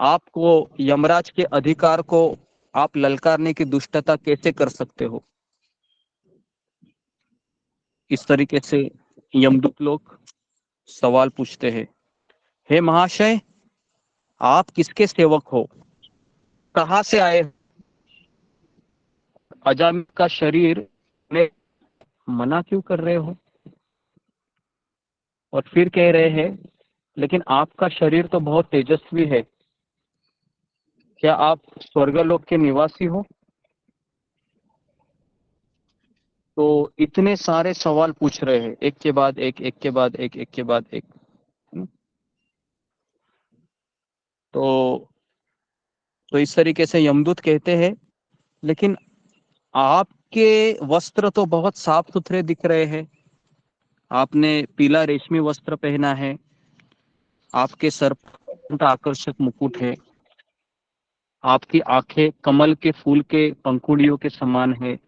आपको यमराज के अधिकार को आप ललकारने की दुष्टता कैसे कर सकते हो। इस तरीके से यमदूत लोग सवाल पूछते हैं, हे महाशय, आप किसके सेवक हो, कहाँ से आए, अजामिल का शरीर में मना क्यों कर रहे हो। और फिर कह रहे हैं, लेकिन आपका शरीर तो बहुत तेजस्वी है, क्या आप स्वर्गलोक के निवासी हो। तो इतने सारे सवाल पूछ रहे हैं, एक के बाद एक, एक के बाद एक, एक के बाद एक। तो इस तरीके से यमदूत कहते हैं, लेकिन आपके वस्त्र तो बहुत साफ सुथरे दिख रहे हैं, आपने पीला रेशमी वस्त्र पहना है, आपके सर पर आकर्षक मुकुट है, आपकी आंखें कमल के फूल के पंखुड़ियों के समान है,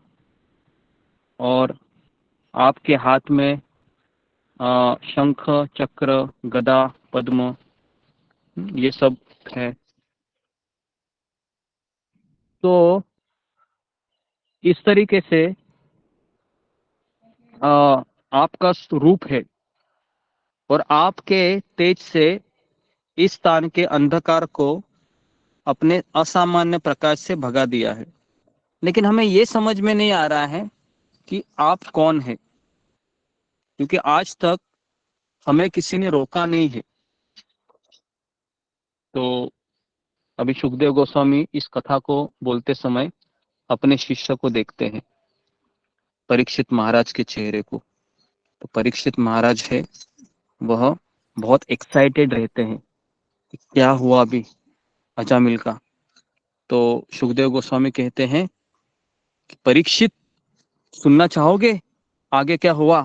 और आपके हाथ में शंख, चक्र, गदा, पद्म, ये सब है। तो इस तरीके से आपका रूप है, और आपके तेज से इस स्थान के अंधकार को अपने असामान्य प्रकाश से भगा दिया है। लेकिन हमें ये समझ में नहीं आ रहा है कि आप कौन है, क्योंकि आज तक हमें किसी ने रोका नहीं है। तो अभी सुखदेव गोस्वामी इस कथा को बोलते समय अपने शिष्य को देखते हैं, परीक्षित महाराज के चेहरे को। तो परीक्षित महाराज है, वह बहुत एक्साइटेड रहते हैं कि क्या हुआ अभी अजामिल का। तो सुखदेव गोस्वामी कहते हैं कि परीक्षित, सुनना चाहोगे आगे क्या हुआ।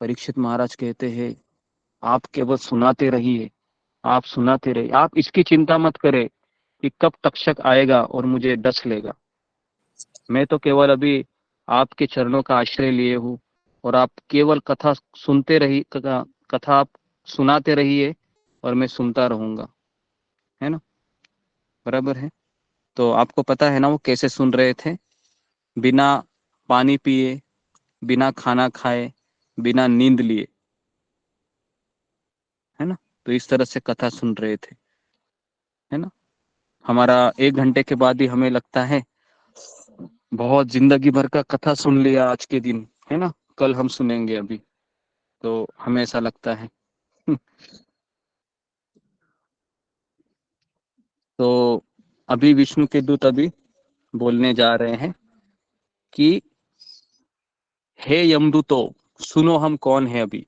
परीक्षित महाराज कहते हैं, आप केवल सुनाते रहिए, आप सुनाते रहिए, आप इसकी चिंता मत करें कि कब तक्षक आएगा और मुझे डस लेगा। मैं तो केवल अभी आपके चरणों का आश्रय लिए हूँ, और आप केवल कथा सुनते रहिए, कथा आप सुनाते रहिए और मैं सुनता रहूंगा, है ना, बराबर है। तो आपको पता है ना वो कैसे सुन रहे थे, बिना पानी पिए, बिना खाना खाए, बिना नींद लिए, है ना। तो इस तरह से कथा सुन रहे थे, है ना। हमारा 1 घंटे के बाद ही हमें लगता है बहुत जिंदगी भर का कथा सुन लिया आज के दिन, है ना, कल हम सुनेंगे अभी, तो हमें ऐसा लगता है। तो अभी विष्णु के दूत अभी बोलने जा रहे हैं कि हे यमदूतो, सुनो हम कौन है। अभी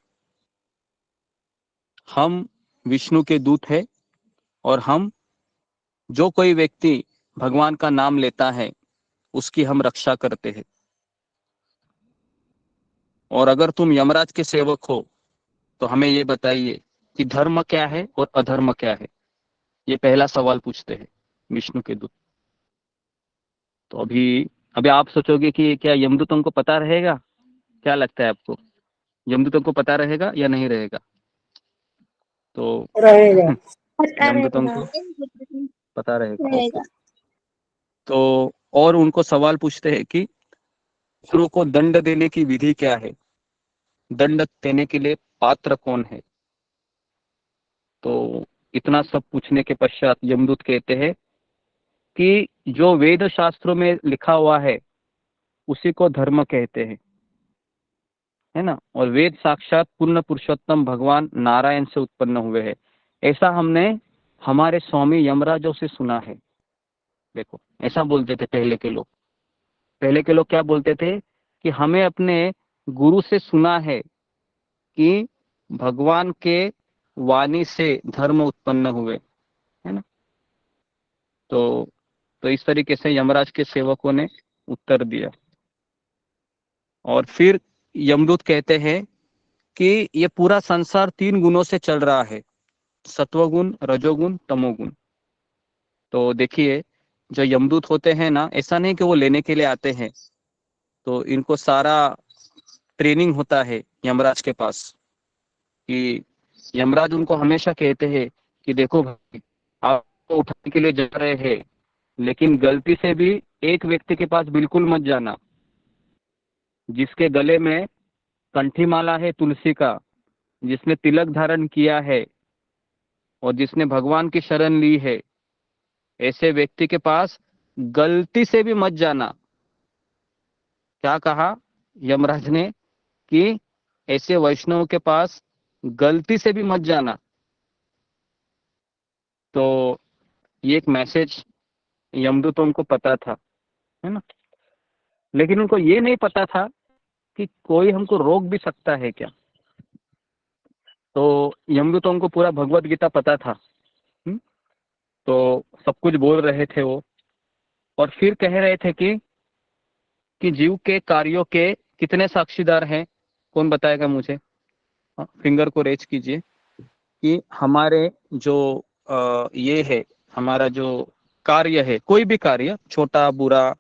हम विष्णु के दूत है, और हम, जो कोई व्यक्ति भगवान का नाम लेता है उसकी हम रक्षा करते हैं। और अगर तुम यमराज के सेवक हो तो हमें ये बताइए कि धर्म क्या है और अधर्म क्या है। ये पहला सवाल पूछते हैं विष्णु के दूत। तो अभी अभी आप सोचोगे कि क्या यमदूतों को पता रहेगा, क्या लगता है आपको, यमदूतों को पता रहेगा या नहीं रहेगा। तो रहेगा। यमदूतों को पता रहेगा, ओके। तो और उनको सवाल पूछते हैं कि शत्रु को दंड देने की विधि क्या है, दंड देने के लिए पात्र कौन है। तो इतना सब पूछने के पश्चात यमदूत कहते हैं कि जो वेद शास्त्रों में लिखा हुआ है उसी को धर्म कहते हैं, है ना। और वेद साक्षात पूर्ण पुरुषोत्तम भगवान नारायण से उत्पन्न हुए हैं, ऐसा हमने हमारे स्वामी यमराजों से सुना है। देखो, ऐसा बोलते थे पहले के लोग। पहले के लोग क्या बोलते थे कि हमें अपने गुरु से सुना है कि भगवान के वाणी से धर्म उत्पन्न हुए, है ना। तो इस तरीके से यमराज के सेवकों ने उत्तर दिया। और फिर यमदूत कहते हैं कि ये पूरा संसार 3 गुणों से चल रहा है, सत्वगुण, रजोगुण, तमोगुण। तो देखिए, जो यमदूत होते हैं ना, ऐसा नहीं कि वो लेने के लिए आते हैं, तो इनको सारा ट्रेनिंग होता है यमराज के पास, कि यमराज उनको हमेशा कहते हैं कि देखो भाई, आप तो उठाने के लिए जा रहे हैं, लेकिन गलती से भी एक व्यक्ति के पास बिल्कुल मत जाना, जिसके गले में कंठी माला है तुलसी का, जिसने तिलक धारण किया है और जिसने भगवान की शरण ली है, ऐसे व्यक्ति के पास गलती से भी मत जाना। क्या कहा यमराज ने कि ऐसे वैष्णव के पास गलती से भी मत जाना। तो ये एक मैसेज यमदूतों को पता था, है ना, लेकिन उनको ये नहीं पता था कि कोई हमको रोक भी सकता है क्या। तो यमदूतों को पूरा भगवत गीता पता था। तो सब कुछ बोल रहे थे वो, और फिर कह रहे थे कि जीव के कार्यों के कितने साक्षीदार हैं। कौन बताएगा मुझे? फिंगर को रेज कीजिए कि हमारे जो ये है, हमारा जो कार्य है, कोई भी कार्य, छोटा बुरा,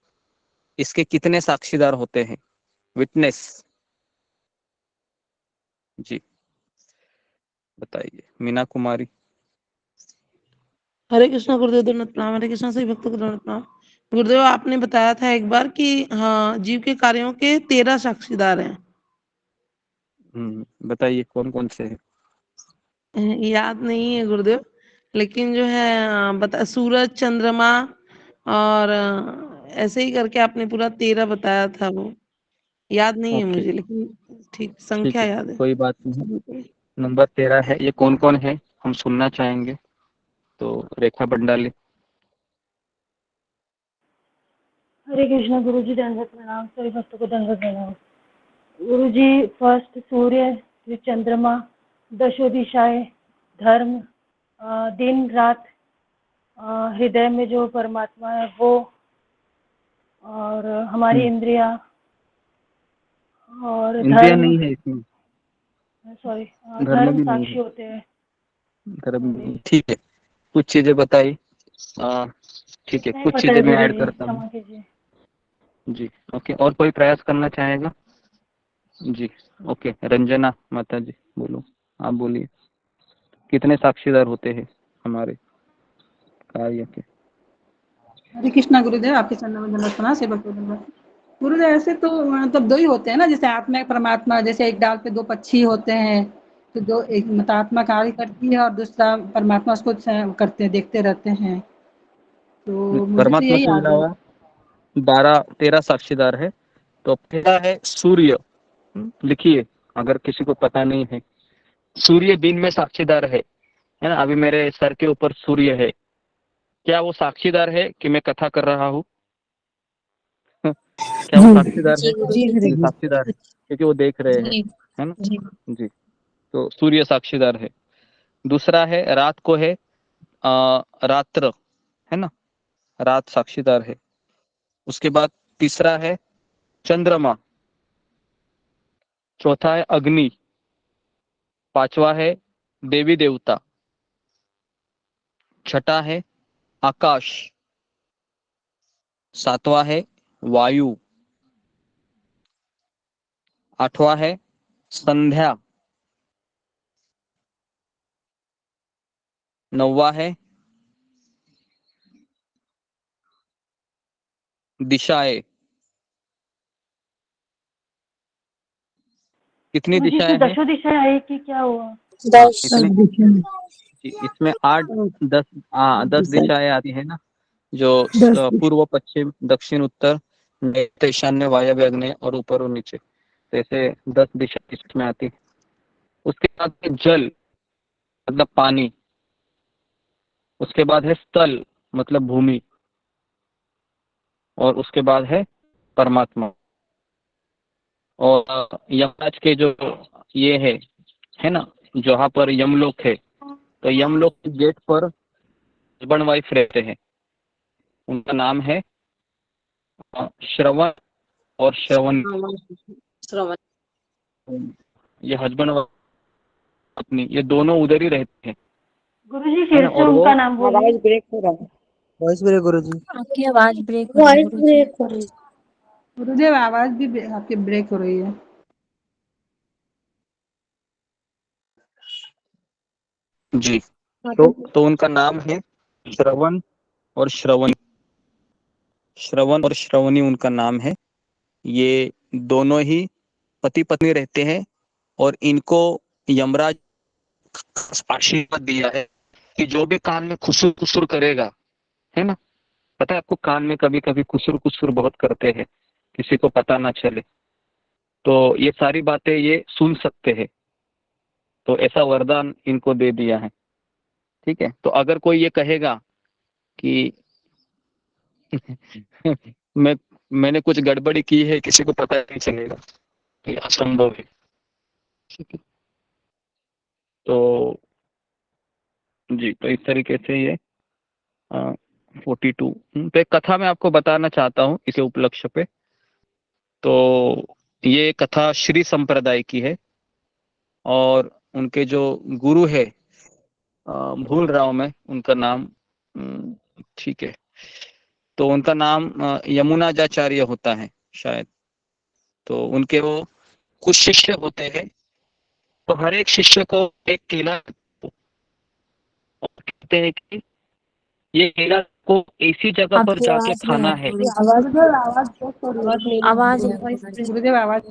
इसके कितने साक्षीदार होते हैं, विटनेस। जी बताइए, मीना कुमारी। हरे कृष्णा गुरुदेव, दंडवत प्रणाम। हरे कृष्णा सभी भक्तों को दंडवत प्रणाम। गुरुदेव, आपने बताया था एक बार कि हाँ, जीव के कार्यों के 13 साक्षीदार हैं। बताइए कौन कौन से हैं? याद नहीं है गुरुदेव, लेकिन जो है बता, सूरज, चंद्रमा और ऐसे ही करके आपने पूरा 13 बताया था। वो याद नहीं है ओके, मुझे, लेकिन ठीक ठीक संख्या है, याद है। कोई बात नहीं। नंबर 13 है, ये कौन कौन है हम सुनना चाहेंगे। तो रेखा बंडाली। हरे कृष्णा गुरु जी, दंडवत प्रणाम। सभी भक्तों को दंडवत प्रणाम। गुरु जी, फर्स्ट सूर्य, फिर चंद्रमा, दशो दिशाएं, धर्म, दिन रात, हृदय में जो परमात्मा है वो, और हमारी इंद्रिया, और इंद्रिया धर्म, नहीं है इसमें, सॉरी, धर्म धर्म भी नहीं साक्षी है, होते हैं। धर्म भी नहीं। ठीक है, कुछ चीजें बताई। ठीक है, नहीं कुछ पता है चीजें मैं गुरु ऐड जी, करता हूँ। क्षमा कीजिए। जी ओके, और कोई प्रयास करना चाहेगा? जी ओके, रंजना माता जी बोलो, आप बोलिए, कितने साक्षीदार होते हैं हमारे कार्य के? हरे कृष्णा गुरुदेव, आपके चरणों में दंडवत प्रणाम, सेवक को दंडवत। गुरुदेव, ऐसे तो मतलब 2 ही होते हैं ना, जैसे आत्मा एक परमात्मा, जैसे एक डाल पे 2 पक्षी होते हैं, तो 2, एक मतलब आत्मा कार्य करती है और दूसरा परमात्मा उसको करते हैं, देखते रहते हैं। तो मुझे तो परमात्मा यही के याद है। अलावा 12-13 साक्षीदार है। तो पहला है सूर्य। लिखिए, अगर किसी को पता नहीं है, सूर्य दिन में साक्षीदार है ना। अभी मेरे सर के ऊपर सूर्य है, क्या वो साक्षीदार है कि मैं कथा कर रहा हूँ? क्या वो साक्षीदार है? जी जी साक्षीदार है, क्योंकि वो देख रहे हैं, है ना। जी, तो सूर्य साक्षीदार है। दूसरा है रात को है रात्र, है ना, रात साक्षीदार है। उसके बाद तीसरा है चंद्रमा, चौथा है अग्नि, पांचवा है देवी देवता, छठा है आकाश, सातवां है वायु, आठवां है संध्या, नौवां है दिशाएं। कितनी गुरु जी, इसमें दिशाएं हैं? दशो दिशाएं आई कि क्या हुआ? हाँ, इतने, इसमें 10 दिशाएं आती है ना, जो पूर्व, पश्चिम, दक्षिण, उत्तर, नैऋत्य, ईशान्य, वायव्य, आग्नेय और ऊपर और नीचे। तो ऐसे 10 दिशा इसमें आती है। उसके बाद है जल, मतलब पानी। उसके बाद है स्थल, मतलब भूमि। और उसके बाद है परमात्मा। और यमराज के जो ये है ना, जहाँ पर यमलोक है, तो यमलोक के गेट पर हस्बैंड वाइफ रहते हैं। उनका नाम है श्रवण और श्रवण, श्रवण। ये हस्बैंड और पत्नी, ये दोनों उधर ही रहते हैं। गुरुजी है फिर ना? से और वो उनका नाम बोलिए। आवाज ब्रेक हो रहा है। वॉइस ब्रेक गुरुजी। आपकी आवाज ब्रेक हो रही है गुरुजी। गुरुदेव आवाज भी आपकी ब्रेक हो रही है। जी, तो उनका नाम है श्रवण और श्रवणी। श्रवण और श्रवणी उनका नाम है। ये दोनों ही पति पत्नी रहते हैं और इनको यमराज आशीर्वाद दिया है कि जो भी कान में खुसुर खुसुर करेगा, है ना, पता है आपको, कान में कभी कभी खुसुर खुसुर बहुत करते हैं, किसी को पता ना चले, तो ये सारी बातें ये सुन सकते हैं। तो ऐसा वरदान इनको दे दिया है। ठीक है, तो अगर कोई ये कहेगा कि मैंने कुछ गड़बड़ी की है, किसी को पता नहीं चलेगा, तो ये असंभव है। ठीक है, तो जी, तो इस तरीके से ये 42 तो एक कथा मैं आपको बताना चाहता हूँ इसे उपलक्ष्य पे। तो ये कथा श्री संप्रदाय की है और उनके जो गुरु है, भूल रहा हूँ मैं उनका नाम, ठीक है, तो उनका नाम यमुनाजाचार्य होता है शायद। तो उनके वो कुछ शिष्य होते हैं, तो हर एक शिष्य को एक केला कहते हैं कि ये केला को ऐसी जगह पर आपकी जाके आवाज खाना नहीं है। आवाज गुरुदेव आवाज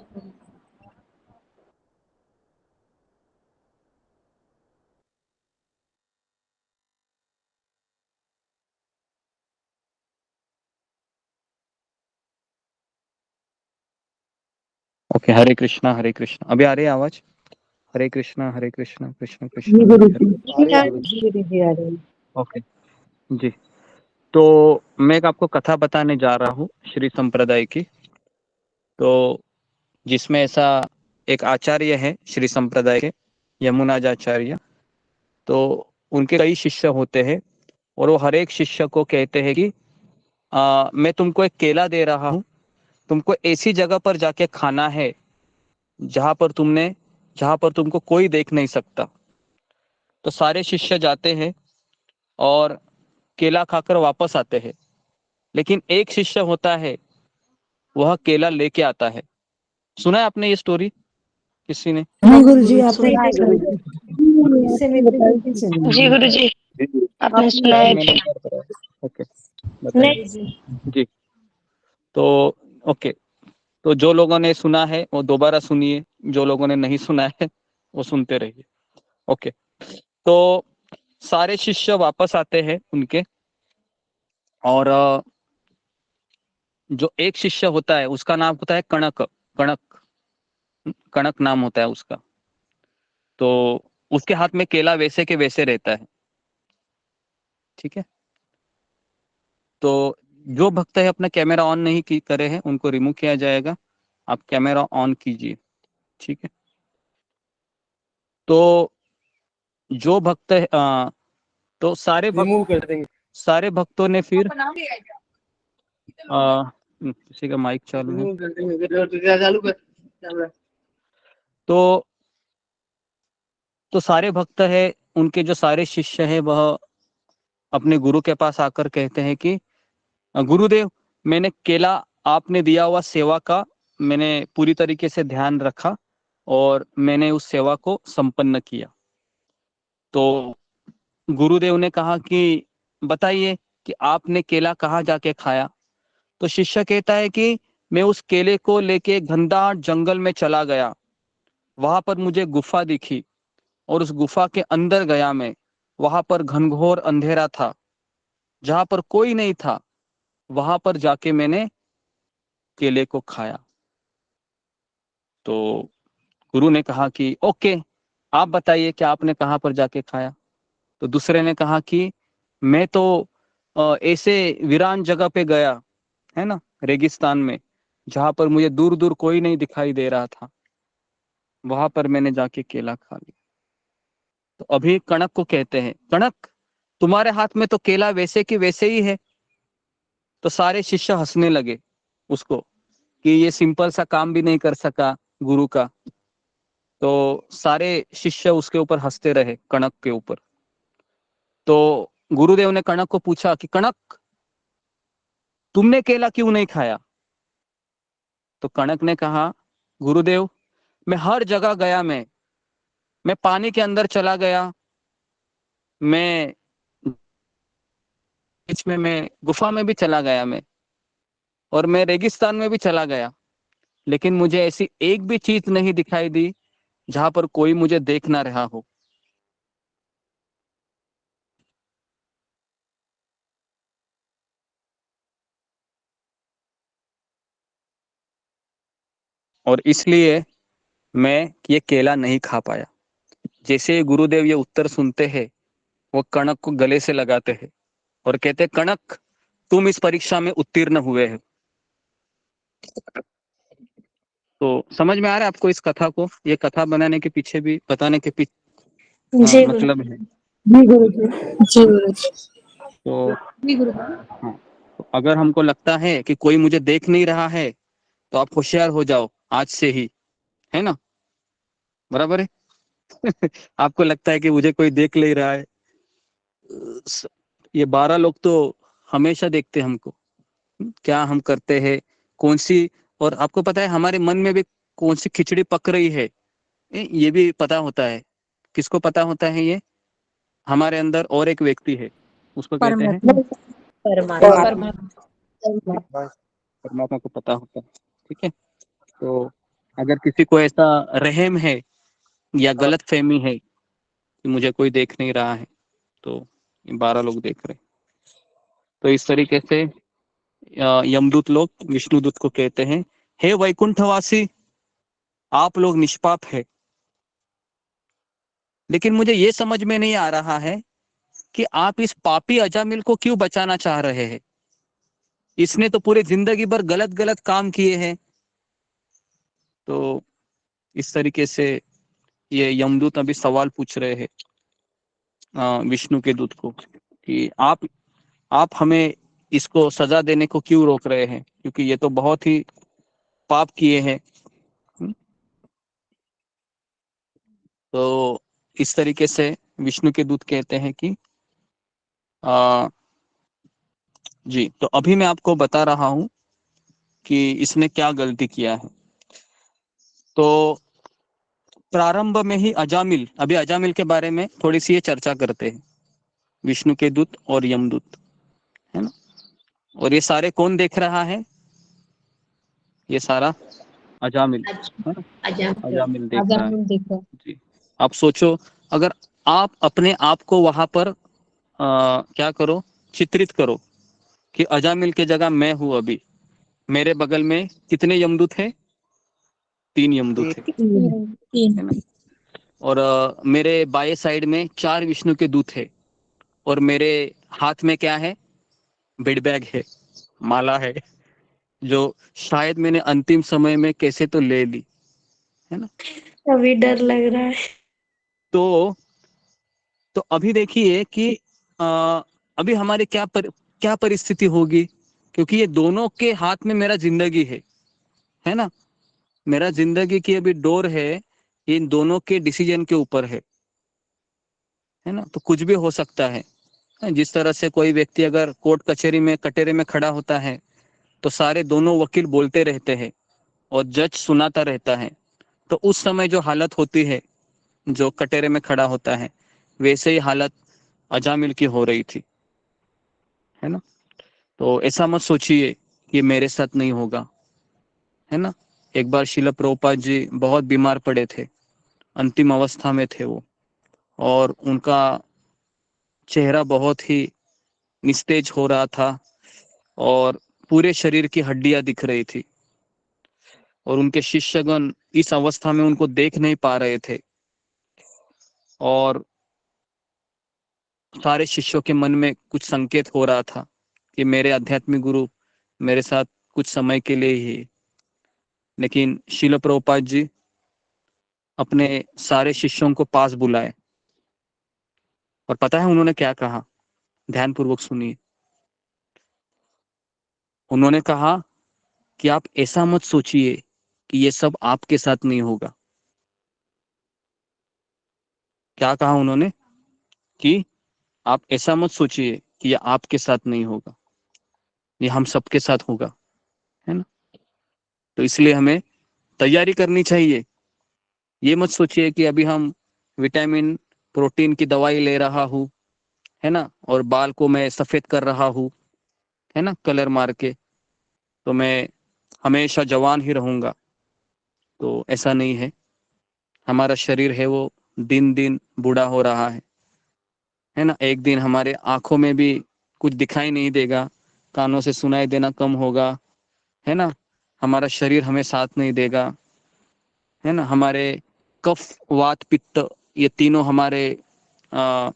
ओके, हरे कृष्णा हरे कृष्णा। अभी आ रही है आवाज? हरे कृष्णा कृष्ण कृष्ण हरे हरे। गुरुजी आ रहे हैं। ओके जी, तो मैं एक आपको कथा बताने जा रहा हूँ श्री संप्रदाय की। तो जिसमें ऐसा एक आचार्य है श्री संप्रदाय के, यमुनाजाचार्य। तो उनके कई शिष्य होते हैं और वो हर एक शिष्य को कहते हैं कि मैं तुमको एक केला दे रहा हूँ, तुमको ऐसी जगह पर जाके खाना है जहां पर तुमको कोई देख नहीं सकता। तो सारे शिष्य जाते हैं और केला खाकर वापस आते हैं, लेकिन एक शिष्य होता है, वह केला लेके आता है। सुना है आपने ये स्टोरी किसी ने? हाँ गुरुजी आपने इससे मेरे गलती से जी गुरुजी आपने सुना है मैंने क्या? ओके बताइए जी। तो ओके, तो जो लोगों ने सुना है वो दोबारा सुनिए, जो लोगों ने नहीं सुना है वो सुनते रहिए। ओके, तो सारे शिष्य वापस आते हैं उनके, और जो एक शिष्य होता है उसका नाम होता है कणक। कणक कणक नाम होता है उसका। तो उसके हाथ में केला वैसे के वैसे रहता है। ठीक है, तो जो भक्त है अपना कैमरा ऑन नहीं की करे हैं उनको रिमूव किया जाएगा। आप कैमरा ऑन कीजिए। ठीक है, तो जो भक्त है तो सारे सारे भक्तों ने फिर किसी का माइक चालू है। तो सारे भक्त है, उनके जो सारे शिष्य है वह अपने गुरु के पास आकर कहते हैं कि गुरुदेव, मैंने केला आपने दिया हुआ सेवा का मैंने पूरी तरीके से ध्यान रखा और मैंने उस सेवा को संपन्न किया। तो गुरुदेव ने कहा कि बताइए कि आपने केला कहाँ जाके खाया? तो शिष्य कहता है कि मैं उस केले को लेके घनदाट जंगल में चला गया, वहां पर मुझे गुफा दिखी और उस गुफा के अंदर गया मैं। वहां पर घनघोर अंधेरा था, जहां पर कोई नहीं था, वहां पर जाके मैंने केले को खाया। तो गुरु ने कहा कि ओके, आप बताइए कि आपने कहां पर जाके खाया? तो दूसरे ने कहा कि मैं तो ऐसे वीरान जगह पे गया, है ना, रेगिस्तान में, जहां पर मुझे दूर दूर कोई नहीं दिखाई दे रहा था, वहां पर मैंने जाके केला खा लिया। तो अभी कणक को कहते हैं, कणक तुम्हारे हाथ में तो केला वैसे की वैसे ही है। तो सारे शिष्य हंसने लगे उसको कि ये सिंपल सा काम भी नहीं कर सका गुरु का। तो सारे शिष्य उसके ऊपर हंसते रहे, कणक के ऊपर। तो गुरुदेव ने कणक को पूछा कि कणक, तुमने केला क्यों नहीं खाया? तो कणक ने कहा, गुरुदेव मैं हर जगह गया, मैं पानी के अंदर चला गया, मैं बीच में, मैं गुफा में भी चला गया, और मैं रेगिस्तान में भी चला गया, लेकिन मुझे ऐसी एक भी चीज नहीं दिखाई दी जहां पर कोई मुझे देख ना रहा हो। और इसलिए मैं ये केला नहीं खा पाया। जैसे ही गुरुदेव ये उत्तर सुनते हैं, वो कणक को गले से लगाते हैं और कहते हैं, कणक तुम इस परीक्षा में उत्तीर्ण हुए हो। तो समझ में आ रहा है आपको इस कथा को? ये कथा बनाने के पीछे भी, बताने के पीछे जी गुरु मतलब है। जी गुरुजी जी गुरुजी तो जी गुरु। हाँ, तो अगर हमको लगता है कि कोई मुझे देख नहीं रहा है, तो आप होशियार हो जाओ आज से ही, है ना? बराबर है। आपको लगता है कि मुझे कोई देख नहीं रहा है, ये 12 लोग तो हमेशा देखते हैं हमको, क्या हम करते हैं, कौन सी, और आपको पता है हमारे मन में भी कौन सी खिचड़ी पक रही है, ये भी पता होता है। किसको पता होता है ये? हमारे अंदर और एक व्यक्ति है, उसको कहते हैं परमात्मा। परमात्मा को पता होता है। ठीक है, तो अगर किसी को ऐसा रहम है या गलत फहमी है कि मुझे कोई देख नहीं रहा है, तो 12 लोग देख रहे। तो इस तरीके से यमदूत लोग विष्णुदूत को कहते हैं, हे वैकुंठवासी, आप लोग निष्पाप है, लेकिन मुझे ये समझ में नहीं आ रहा है कि आप इस पापी अजामिल को क्यों बचाना चाह रहे हैं। इसने तो पूरी जिंदगी भर गलत गलत काम किए हैं। तो इस तरीके से ये यमदूत अभी सवाल पूछ रहे हैं विष्णु के दूत को कि आप हमें इसको सजा देने को क्यों रोक रहे हैं, क्योंकि ये तो बहुत ही पाप किए हैं। तो इस तरीके से विष्णु के दूत कहते हैं कि जी, तो अभी मैं आपको बता रहा हूं कि इसने क्या गलती किया है। तो प्रारंभ में ही अजामिल, अभी अजामिल के बारे में थोड़ी सी ये चर्चा करते हैं, विष्णु के दूत और यमदूत, है ना? और ये सारे कौन देख रहा है? ये सारा अजामिल, है ना? अजामिल देख रहा है। जी, आप सोचो, अगर आप अपने आप को वहां पर क्या करो, चित्रित करो कि अजामिल के जगह मैं हूं अभी, मेरे बगल में कितने यमदूत है? 3 यमदूत है ना? और मेरे बाएं साइड में 4 विष्णु के दूत है, और मेरे हाथ में क्या है? बेड बैग है, माला है, जो शायद मैंने अंतिम समय में कैसे तो ले ली, है ना? अभी डर लग रहा है। तो अभी देखिए कि अभी हमारे क्या परिस्थिति होगी, क्योंकि ये दोनों के हाथ में मेरा जिंदगी है ना? मेरा जिंदगी की अभी डोर है, इन दोनों के डिसीजन के ऊपर है ना? तो कुछ भी हो सकता है। जिस तरह से कोई व्यक्ति अगर कोर्ट कचहरी में कटहरे में खड़ा होता है, तो सारे दोनों वकील बोलते रहते हैं और जज सुनाता रहता है, तो उस समय जो हालत होती है, जो कटहरे में खड़ा होता है, वैसे ही हालत अजामिल की हो रही थी, है ना? तो ऐसा मत सोचिए कि मेरे साथ नहीं होगा, है ना? एक बार श्रील प्रभुपाद जी बहुत बीमार पड़े थे, अंतिम अवस्था में थे वो, और उनका चेहरा बहुत ही निस्तेज हो रहा था और पूरे शरीर की हड्डियां दिख रही थी, और उनके शिष्यगण इस अवस्था में उनको देख नहीं पा रहे थे, और सारे शिष्यों के मन में कुछ संकेत हो रहा था कि मेरे आध्यात्मिक गुरु मेरे साथ कुछ समय के लिए ही। लेकिन श्रील प्रभुपाद जी अपने सारे शिष्यों को पास बुलाए, और पता है उन्होंने क्या कहा? ध्यान पूर्वक सुनिए। उन्होंने कहा कि आप ऐसा मत सोचिए कि ये सब आपके साथ नहीं होगा। क्या कहा उन्होंने? कि आप ऐसा मत सोचिए कि ये आपके साथ नहीं होगा, ये हम सबके साथ होगा, है ना। तो इसलिए हमें तैयारी करनी चाहिए। ये मत सोचिए कि अभी हम विटामिन प्रोटीन की दवाई ले रहा हूँ, है ना, और बाल को मैं सफेद कर रहा हूँ, है ना, कलर मार के, तो मैं हमेशा जवान ही रहूंगा। तो ऐसा नहीं है। हमारा शरीर है वो दिन दिन बूढ़ा हो रहा है ना। एक दिन हमारे आंखों में भी कुछ दिखाई नहीं देगा, कानों से सुनाई देना कम होगा, है ना। हमारा शरीर हमें साथ नहीं देगा, है ना। हमारे कफ वात पित्त ये तीनों हमारे आ,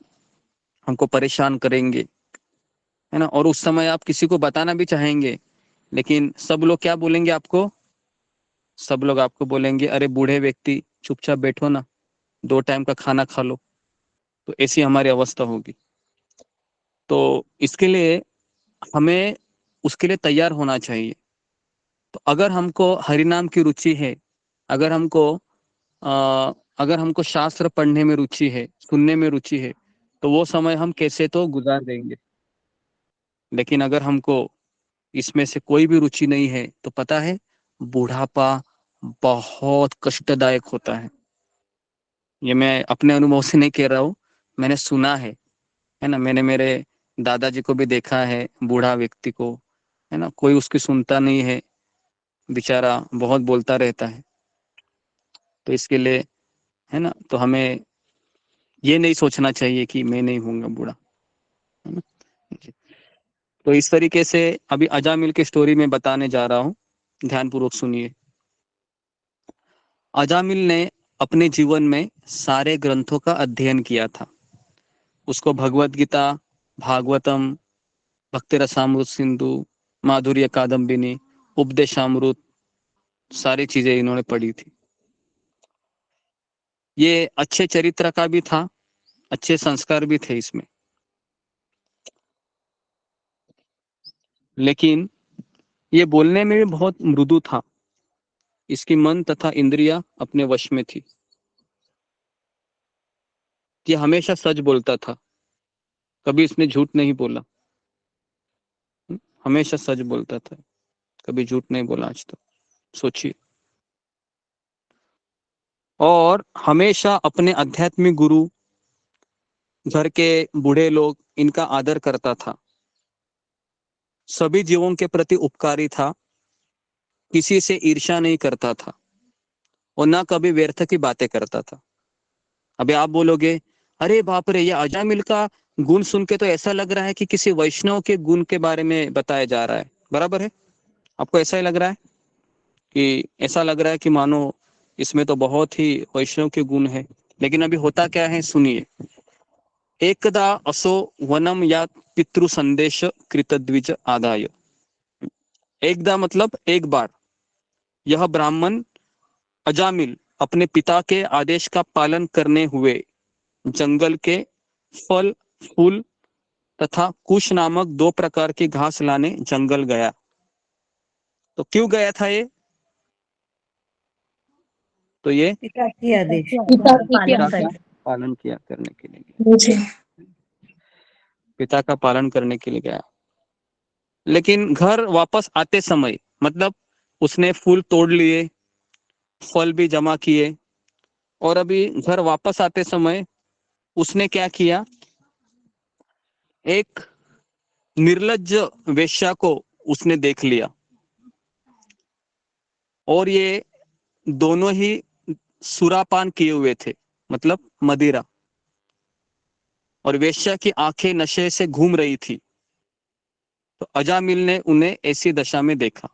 हमको परेशान करेंगे, है ना। और उस समय आप किसी को बताना भी चाहेंगे, लेकिन सब लोग क्या बोलेंगे आपको? सब लोग आपको बोलेंगे, अरे बूढ़े व्यक्ति चुपचाप बैठो ना, 2 टाइम का खाना खा लो। तो ऐसी हमारी अवस्था होगी। तो इसके लिए हमें उसके लिए तैयार होना चाहिए। तो अगर हमको हरिनाम की रुचि है, अगर हमको अगर हमको शास्त्र पढ़ने में रुचि है, सुनने में रुचि है, तो वो समय हम कैसे तो गुजार देंगे। लेकिन अगर हमको इसमें से कोई भी रुचि नहीं है, तो पता है बुढ़ापा बहुत कष्टदायक होता है। ये मैं अपने अनुभव से नहीं कह रहा हूँ, मैंने सुना है ना। मैंने मेरे दादाजी को भी देखा है, बूढ़ा व्यक्ति को, है ना, कोई उसकी सुनता नहीं है, बेचारा बहुत बोलता रहता है। तो इसके लिए, है ना, तो हमें ये नहीं सोचना चाहिए कि मैं नहीं होऊंगा बूढ़ा, है ना। जी। तो इस तरीके से अभी अजामिल की स्टोरी में बताने जा रहा हूँ, ध्यानपूर्वक सुनिए। अजामिल ने अपने जीवन में सारे ग्रंथों का अध्ययन किया था। उसको भगवत गीता, भागवतम, भक्ति रसामृत सिंधु, माधुर्य कादम्बिनी, उपदेशामृत, सारी चीजें इन्होंने पढ़ी थी। ये अच्छे चरित्र का भी था, अच्छे संस्कार भी थे इसमें। लेकिन ये बोलने में भी बहुत मृदु था। इसकी मन तथा इंद्रियां अपने वश में थी। ये हमेशा सच बोलता था, कभी इसने झूठ नहीं बोला। हमेशा सच बोलता था, कभी झूठ नहीं बोला आज तक। सोचिए। और हमेशा अपने आध्यात्मिक गुरु, घर के बूढ़े लोग, इनका आदर करता था। सभी जीवों के प्रति उपकारी था, किसी से ईर्ष्या नहीं करता था, और ना कभी व्यर्थ की बातें करता था। अभी आप बोलोगे, अरे बाप रे, ये अजामिल का गुण सुन के तो ऐसा लग रहा है कि किसी वैष्णव के गुण के बारे में बताया जा रहा है। बराबर है? आपको ऐसा ही लग रहा है कि ऐसा लग रहा है कि मानो इसमें तो बहुत ही वैष्णव के गुण है। लेकिन अभी होता क्या है, सुनिए। एकदा असो वनम या पितृ संदेश कृतद्विज आदाय। एकदा मतलब एक बार। यह ब्राह्मण अजामिल अपने पिता के आदेश का पालन करने हुए जंगल के फल, फूल तथा कुश नामक 2 प्रकार की घास लाने जंगल गया। तो क्यों गया था ये? तो ये पिता की आदेश पिता का की पालन पिता कर का पालन किया करने के लिए गया। पिता का पालन करने के लिए गया। लेकिन घर वापस आते समय, मतलब उसने फूल तोड़ लिए, फल भी जमा किए, और अभी घर वापस आते समय उसने क्या किया, एक निर्लज्ज वेश्या को उसने देख लिया। और ये दोनों ही सुरापान किए हुए थे, मतलब मदिरा। और वेश्या की आंखें नशे से घूम रही थी। तो अजामिल ने उन्हें ऐसी दशा में देखा।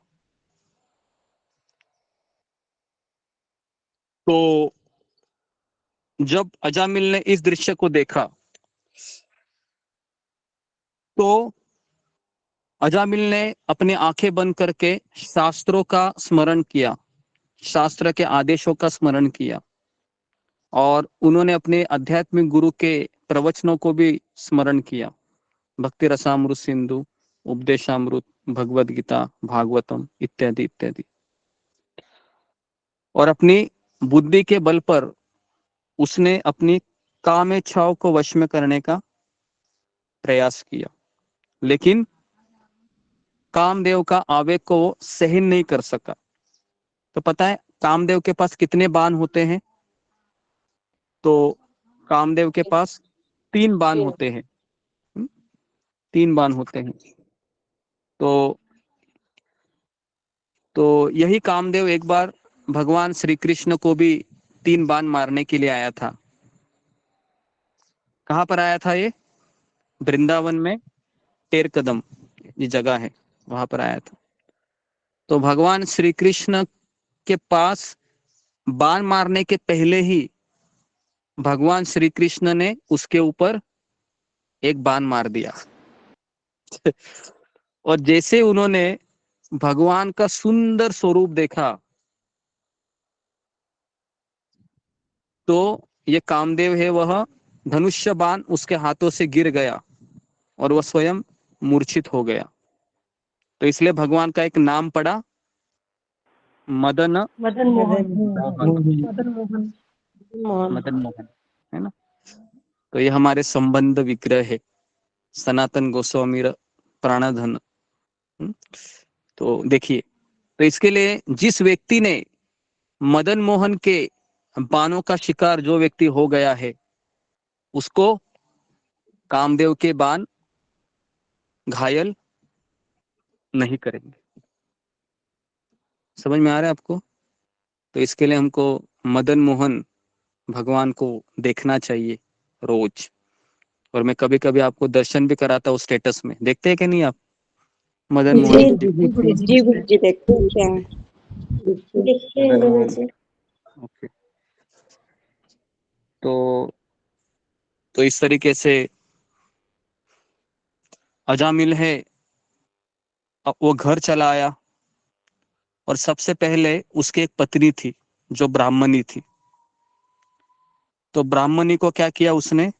तो जब अजामिल ने इस दृश्य को देखा, तो अजामिल ने अपनी आंखें बंद करके शास्त्रों का स्मरण किया, शास्त्र के आदेशों का स्मरण किया, और उन्होंने अपने आध्यात्मिक गुरु के प्रवचनों को भी स्मरण किया। भक्ति रसामृत सिंधु, उपदेशामृत, भगवत गीता, भागवतम इत्यादि इत्यादि। और अपनी बुद्धि के बल पर उसने अपनी काम इच्छाओं को वश में करने का प्रयास किया, लेकिन कामदेव का आवेग को वो सहन नहीं कर सका। तो पता है कामदेव के पास कितने बाण होते हैं? तो कामदेव के पास 3 बाण होते हैं। 3 बाण होते हैं। तो यही कामदेव एक बार भगवान श्री कृष्ण को भी 3 बाण मारने के लिए आया था। कहाँ पर आया था ये? वृंदावन में टेर कदम ये जगह है, वहां पर आया था। तो भगवान श्री कृष्ण के पास बाण मारने के पहले ही भगवान श्री कृष्ण ने उसके ऊपर एक बाण मार दिया। और जैसे उन्होंने भगवान का सुंदर स्वरूप देखा तो ये कामदेव है वह धनुष्य बाण उसके हाथों से गिर गया और वह स्वयं मूर्छित हो गया। तो इसलिए भगवान का एक नाम पड़ा मदन मदन मोहन। मोहन। मदन मोहन। मदन मोहन है ना। तो ये हमारे संबंध विग्रह है, सनातन गोस्वामी प्राणधन। तो देखिए, तो इसके लिए जिस व्यक्ति ने मदन मोहन के बाणों का शिकार जो व्यक्ति हो गया है उसको कामदेव के बाण घायल नहीं करेंगे। समझ में आ रहा है आपको? तो इसके लिए हमको मदन मोहन भगवान को देखना चाहिए रोज। और मैं कभी कभी आपको दर्शन भी कराता हूँ स्टेटस में, देखते हैं कि नहीं आप मदन मोहन? जी गुरुजी देखते हैं क्या? देखते हैं गुरुजी। ओके। तो इस तरीके से अजामिल है, अब वो घर चला आया और सबसे पहले उसकी एक पत्नी थी जो ब्राह्मणी थी। तो ब्राह्मणी को क्या किया उसने?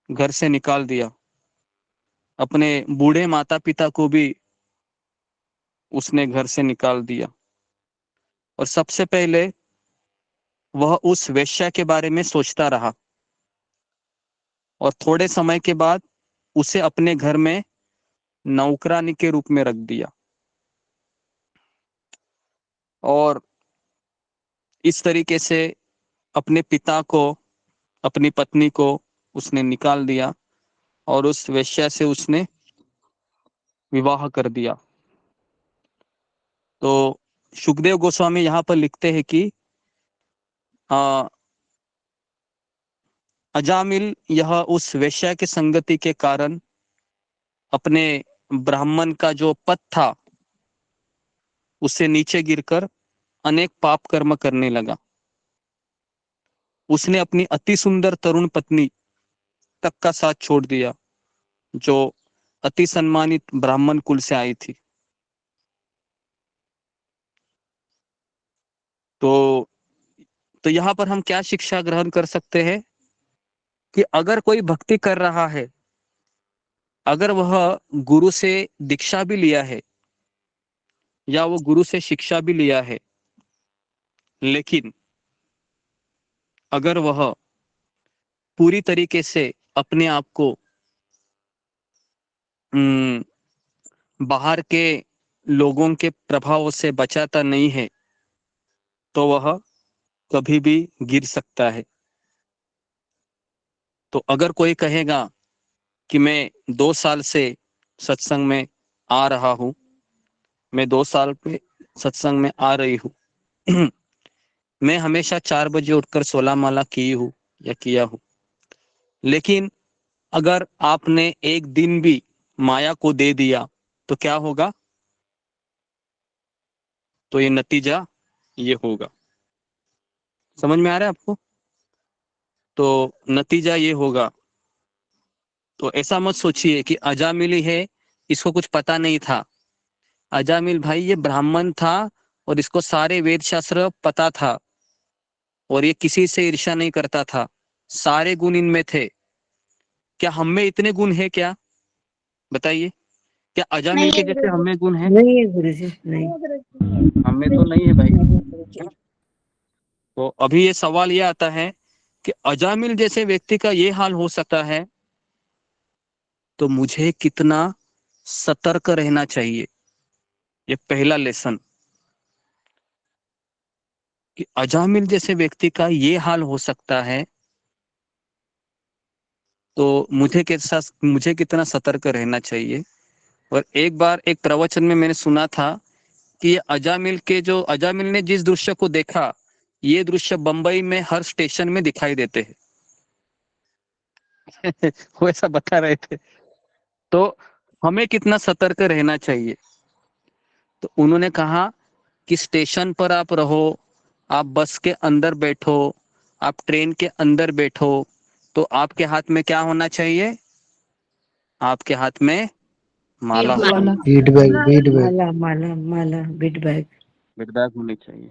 घर से निकाल दिया। अपने बूढ़े माता पिता को भी उसने घर से निकाल दिया। और सबसे पहले वह उस वेश्या के बारे में सोचता रहा और थोड़े समय के बाद उसे अपने घर में नौकरानी के रूप में रख दिया। और इस तरीके से अपने पिता को, अपनी पत्नी को उसने निकाल दिया और उस वेश्या से उसने विवाह कर दिया। तो सुखदेव गोस्वामी यहाँ पर लिखते हैं कि अजामिल यह उस वेश्या के संगति के कारण अपने ब्राह्मण का जो पद था उससे नीचे गिरकर अनेक पाप कर्म करने लगा। उसने अपनी अति सुंदर तरुण पत्नी तक का साथ छोड़ दिया जो अति सम्मानित ब्राह्मण कुल से आई थी। तो यहाँ पर हम क्या शिक्षा ग्रहण कर सकते हैं कि अगर कोई भक्ति कर रहा है, अगर वह गुरु से दीक्षा भी लिया है या वो गुरु से शिक्षा भी लिया है, लेकिन अगर वह पूरी तरीके से अपने आप को बाहर के लोगों के प्रभाव से बचाता नहीं है तो वह कभी भी गिर सकता है। तो अगर कोई कहेगा कि मैं 2 साल से सत्संग में आ रहा हूं, मैं 2 साल पे सत्संग में आ रही हूं मैं हमेशा 4 बजे उठकर 16 माला की हूं या किया हूं, लेकिन अगर आपने एक दिन भी माया को दे दिया तो क्या होगा? तो ये नतीजा ये होगा। समझ में आ रहा है आपको? तो नतीजा ये होगा। तो ऐसा मत सोचिए कि अजामिल ही है, इसको कुछ पता नहीं था। अजामिल भाई ये ब्राह्मण था और इसको सारे वेद शास्त्र पता था और ये किसी से ईर्ष्या नहीं करता था, सारे गुण इनमें थे। क्या हम में इतने गुण है क्या? बताइए। क्या अजामिल के जैसे हमें गुण है? नहीं है गुरु जी, नहीं। हमें तो नहीं है भाई। नहीं है गुरु जी। तो अभी ये सवाल ये आता है कि अजामिल जैसे व्यक्ति का ये हाल हो सकता है, तो मुझे कितना सतर्क रहना चाहिए। ये पहला लेसन कि अजामिल जैसे व्यक्ति का ये हाल हो सकता है, तो मुझे कितना सतर्क रहना चाहिए। और एक बार एक प्रवचन में मैंने सुना था कि ये अजामिल ने जिस दृश्य को देखा, ये दृश्य बंबई में हर स्टेशन में दिखाई देते हैं। वो ऐसा बता रहे थे। तो हमें कितना सतर्क रहना चाहिए। तो उन्होंने कहा कि स्टेशन पर आप रहो, आप बस के अंदर बैठो, आप ट्रेन के अंदर बैठो, तो आपके हाथ में क्या होना चाहिए? आपके हाथ में माला बीट बैग माला माला माला बिट बैग। बिग बैग होनी चाहिए,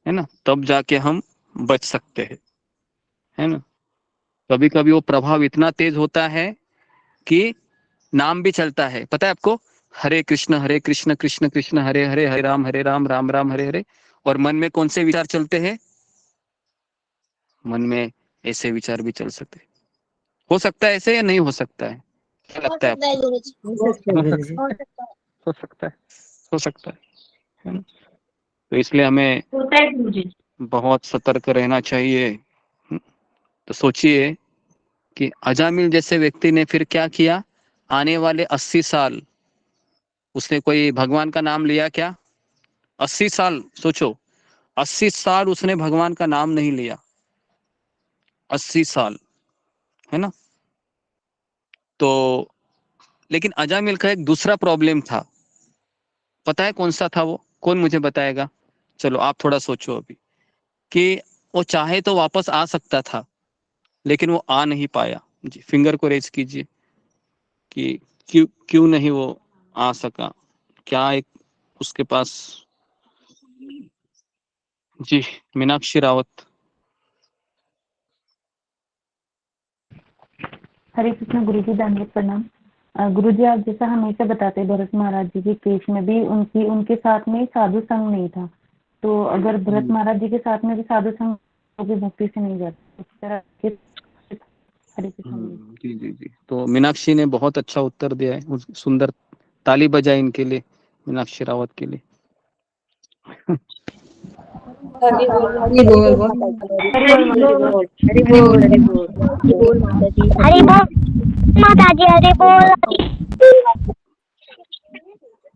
है ना, तब जाके हम बच सकते हैं, है ना। कभी कभी वो प्रभाव इतना तेज होता है कि नाम भी चलता है, पता है आपको, हरे कृष्ण कृष्ण कृष्ण हरे हरे, हरे राम राम राम हरे हरे। और मन में कौन से विचार चलते हैं? मन में ऐसे विचार भी चल सकते हैं। हो सकता है ऐसे या नहीं हो सकता है? क्या लगता है आपको? हो सकता है गुरु जी। हो सकता है, हो सकता है ना। तो इसलिए हमें होता है गुरु जी। बहुत सतर्क रहना चाहिए। तो सोचिए कि अजामिल जैसे व्यक्ति ने फिर क्या किया। आने वाले 80 साल उसने कोई भगवान का नाम लिया क्या? 80 साल सोचो, 80 साल उसने भगवान का नाम नहीं लिया। 80 साल, है ना। तो लेकिन अजामिल का एक दूसरा प्रॉब्लम था, पता है कौन सा था वो? कौन मुझे बताएगा? चलो आप थोड़ा सोचो अभी, कि वो चाहे तो वापस आ सकता था, लेकिन वो आ नहीं पाया। जी, फिंगर को रेज कीजिए कि क्यों क्यों नहीं वो आ सका। क्या एक उसके पास? जी, मीनाक्षी रावत। हरे कृष्ण गुरु जी, दंडवत प्रणाम। गुरु जी, आप जैसा हमेशा बताते हैं भरत महाराज जी के केस में भी उनके साथ में साधु संग नहीं था। तो अगर भरत महाराज जी के साथ में भी साधु संग, तो भी भक्ति से नहीं जाता इस तरह के। हरे कृष्ण गुरु जी। जी जी जी, तो मीनाक्षी ने बहुत अच्छा उत्तर दिया है। सुंदर ताली बजाए इनके लिए, मीनाक्षी रावत के लिए। हरि बोल हरि बोल बोल। हरि बोल हरि बोल हरि बोल हरि बोल माता जी। हरि बोल माता जी, हरि बोल।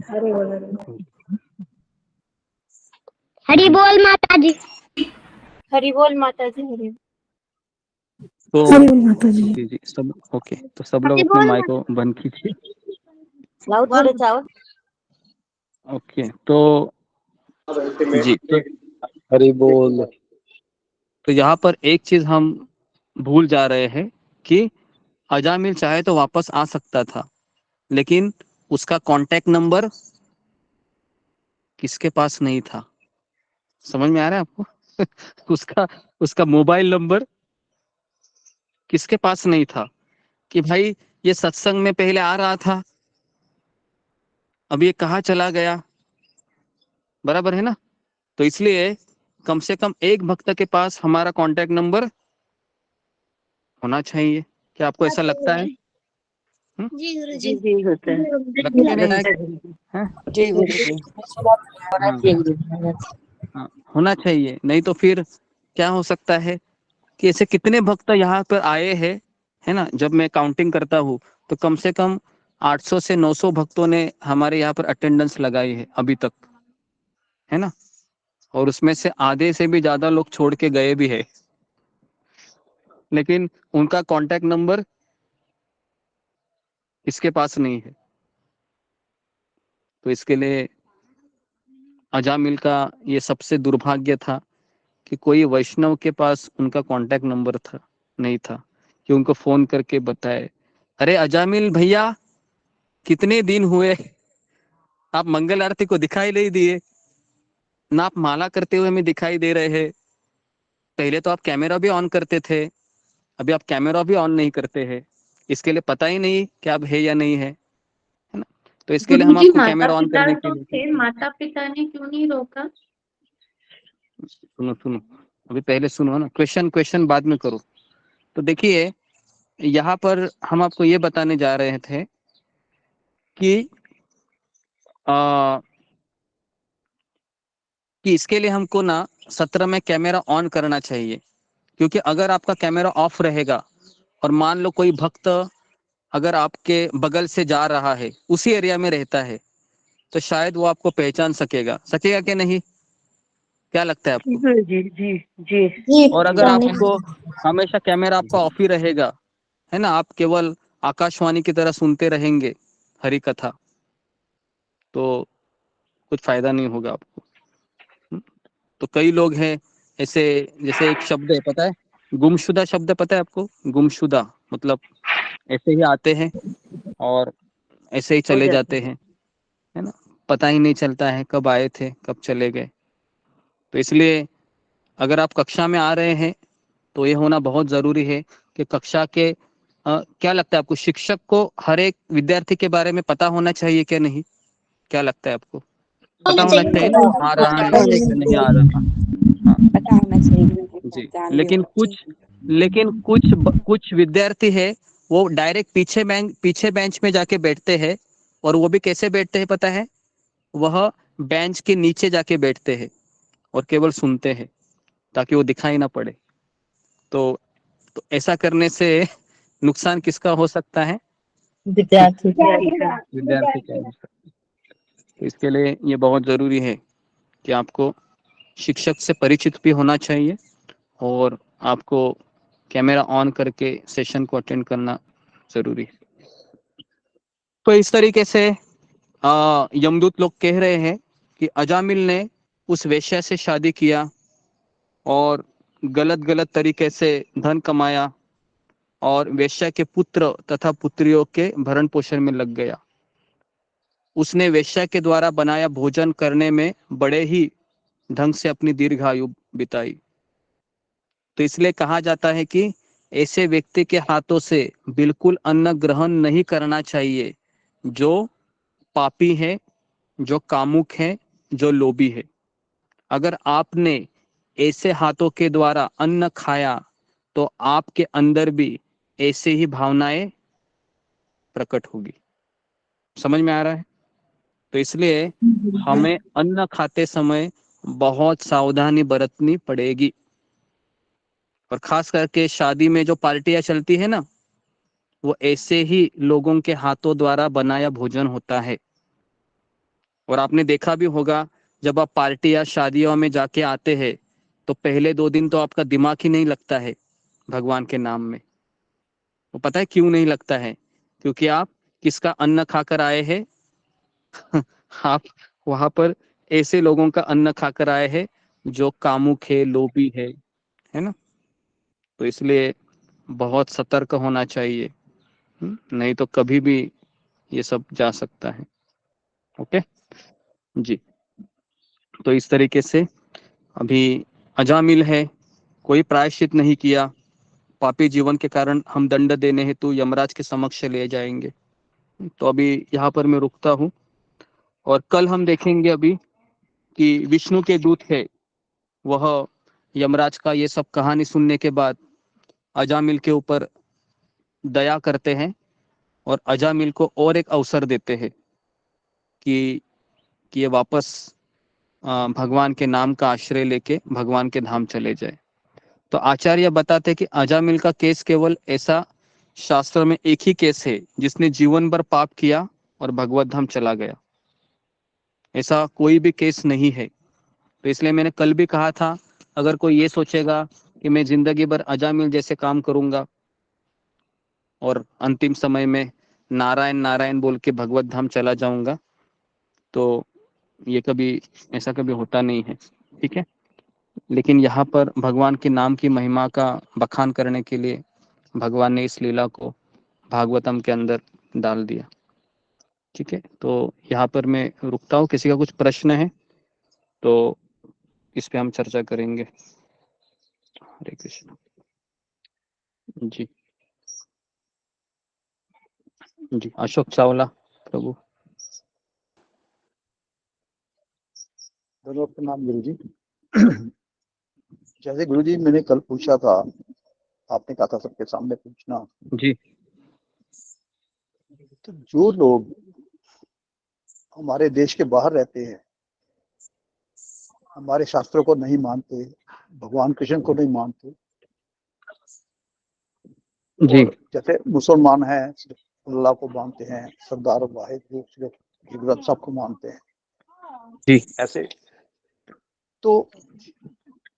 हरि बोल हरि बोल माता जी। हरि बोल माता जी। हरि तो बोल माता जी। जी जी, सब ओके। तो सब लोग हरि अपने बोल माइक को बंद कीजिए। लाओ थोड़े चावल। ओके, तो जी, तो हरि बोल। यहाँ पर एक चीज हम भूल जा रहे हैं कि अजामिल चाहे तो वापस आ सकता था, लेकिन उसका कांटेक्ट नंबर किसके पास नहीं था? समझ में आ रहा है आपको? उसका उसका मोबाइल नंबर किसके पास नहीं था? कि भाई ये सत्संग में पहले आ रहा था, अब ये कहाँ चला गया? बराबर है ना। तो इसलिए कम से कम एक भक्त के पास हमारा कांटेक्ट नंबर होना चाहिए। क्या आपको ऐसा लगता है? जी गुरु जी जी होता है। लगता नहीं है? लगता है गुरु जी। हैं? जी गुरु जी। होना चाहिए गुरु जी, होना चाहिए। हाँ, होना चाहिए। नहीं तो फिर क्या हो सकता है कि ऐसे कितने भक्त यहाँ पर आए हैं, है ना। जब मैं काउंटिंग करता हूँ तो कम से कम 800 से 900 भक्तों ने हमारे यहाँ पर अटेंडेंस लगाई है अभी तक, है ना। और उसमें से आधे से भी ज्यादा लोग छोड़ के गए भी है, लेकिन उनका कांटेक्ट नंबर इसके पास नहीं है। तो इसके लिए अजामिल का ये सबसे दुर्भाग्य था कि कोई वैष्णव के पास उनका कांटेक्ट नंबर था नहीं था, कि उनको फोन करके बताए, अरे अजामिल भैया, कितने दिन हुए आप मंगल आरती को दिखाई नहीं दिए ना, आप माला करते हुए हमें दिखाई दे रहे हैं। पहले तो आप कैमरा भी ऑन करते थे, अभी आप कैमरा भी ऑन नहीं करते हैं। इसके लिए पता ही नहीं कि आप है या नहीं है, है ना। तो इसके लिए हम गुरुजी आपको माता कैमरा ऑन पिता करने के तो लिए थे, माता पिता ने क्यों नहीं रोका? सुनो सुनो, अभी पहले सुनो ना, क्वेश्चन क्वेश्चन बाद में करो। तो देखिए यहाँ पर हम आपको ये बताने जा रहे थे कि आ, कि इसके लिए हमको ना सत्र में कैमरा ऑन करना चाहिए, क्योंकि अगर आपका कैमरा ऑफ रहेगा और मान लो कोई भक्त अगर आपके बगल से जा रहा है, उसी एरिया में रहता है, तो शायद वो आपको पहचान सकेगा, सकेगा कि नहीं, क्या लगता है आपको? जी जी जी जी जी और अगर जाने आपको हमेशा कैमरा आपका ऑफ ही रहेगा, है ना, आप केवल आकाशवाणी की तरह सुनते रहेंगे हरि कथा, तो कुछ फायदा नहीं होगा आपको। तो कई लोग हैं ऐसे, जैसे एक शब्द है पता है, गुमशुदा शब्द पता है आपको? गुमशुदा मतलब ऐसे ही आते हैं और ऐसे ही हो चले जाता जाते हैं, है ना, पता ही नहीं चलता है कब आए थे कब चले गए। तो इसलिए अगर आप कक्षा में आ रहे हैं तो ये होना बहुत जरूरी है कि कक्षा के क्या लगता है आपको, शिक्षक को हर एक विद्यार्थी के बारे में पता होना चाहिए क्या नहीं, क्या लगता है आपको? पता होना चाहिए ना, वो आ रहा है या नहीं आ रहा। हाँ पता होना चाहिए जी, जान लेकिन बच्चे कुछ विद्यार्थी है वो डायरेक्ट पीछे बेंच में जाके बैठते हैं, और वो भी कैसे बैठते हैं पता है? वह बेंच के नीचे जाके बैठते हैं और केवल सुनते हैं ताकि वो दिखाई ना पड़े। तो ऐसा करने से नुकसान किसका हो सकता है? विद्यार्थी विद्यार्थी का हो सकता है। तो इसके लिए ये बहुत जरूरी है कि आपको शिक्षक से परिचित भी होना चाहिए और आपको कैमरा ऑन करके सेशन को अटेंड करना जरूरी है। तो इस तरीके से यमदूत लोग कह रहे हैं कि अजामिल ने उस वेश्या से शादी किया और गलत गलत तरीके से धन कमाया और वेश्या के पुत्र तथा पुत्रियों के भरण पोषण में लग गया। उसने वेश्या के द्वारा बनाया भोजन करने में बड़े ही ढंग से अपनी दीर्घायु बिताई। तो इसलिए कहा जाता है कि ऐसे व्यक्ति के हाथों से बिल्कुल अन्न ग्रहण नहीं करना चाहिए जो पापी है, जो कामुक है, जो लोभी है। अगर आपने ऐसे हाथों के द्वारा अन्न खाया तो आपके अंदर भी ऐसे ही भावनाएं प्रकट होगी। समझ में आ रहा है? तो इसलिए हमें अन्न खाते समय बहुत सावधानी बरतनी पड़ेगी। और खास करके शादी में जो पार्टियां चलती है ना, वो ऐसे ही लोगों के हाथों द्वारा बनाया भोजन होता है। और आपने देखा भी होगा, जब आप पार्टी या शादियों में जाके आते हैं तो पहले 2 दिन तो आपका दिमाग ही नहीं लगता है भगवान के नाम में। वो पता है क्यों नहीं लगता है? क्योंकि आप किसका अन्न खाकर आए हैं? आप वहां पर ऐसे लोगों का अन्न खाकर आए हैं जो कामुक है, लोभी है ना। तो इसलिए बहुत सतर्क होना चाहिए, नहीं तो कभी भी ये सब जा सकता है। ओके जी। तो इस तरीके से अभी अजामिल है, कोई प्रायश्चित नहीं किया, पापी जीवन के कारण हम दंड देने हेतु यमराज के समक्ष ले जाएंगे। तो अभी यहाँ पर मैं रुकता हूँ और कल हम देखेंगे अभी कि विष्णु के दूत है, वह यमराज का ये सब कहानी सुनने के बाद अजामिल के ऊपर दया करते हैं और अजामिल को और एक अवसर देते हैं कि ये वापस भगवान के नाम का आश्रय लेके भगवान के धाम चले जाए। तो आचार्य बताते कि अजामिल का केस केवल ऐसा शास्त्र में एक ही केस है जिसने जीवन भर पाप किया और भगवत धाम चला गया, ऐसा कोई भी केस नहीं है। तो इसलिए मैंने कल भी कहा था, अगर कोई ये सोचेगा कि मैं जिंदगी भर अजामिल जैसे काम करूंगा और अंतिम समय में नारायण नारायण बोल के भगवत धाम चला जाऊंगा, तो ये कभी ऐसा कभी होता नहीं है। ठीक है, लेकिन यहाँ पर भगवान के नाम की महिमा का बखान करने के लिए भगवान ने इस लीला को भागवतम के अंदर डाल दिया। ठीक है, तो यहाँ पर मैं रुकता हूँ। किसी का कुछ प्रश्न है तो इस पे हम चर्चा करेंगे। हरे कृष्ण जी। जी अशोक चावला प्रभु। प्रणाम गुरु जी। जैसे गुरु जी मैंने कल पूछा था, आपने कहा था सबके सामने पूछना जी। तो जो लोग हमारे देश के बाहर रहते हैं, हमारे शास्त्रों को नहीं मानते, भगवान कृष्ण को नहीं मानते, जी। और जैसे मुसलमान हैं सिर्फ अल्लाह को मानते हैं, सरदार वाहिद सिर्फ इब्राहिम सबको मानते हैं जी। ऐसे, तो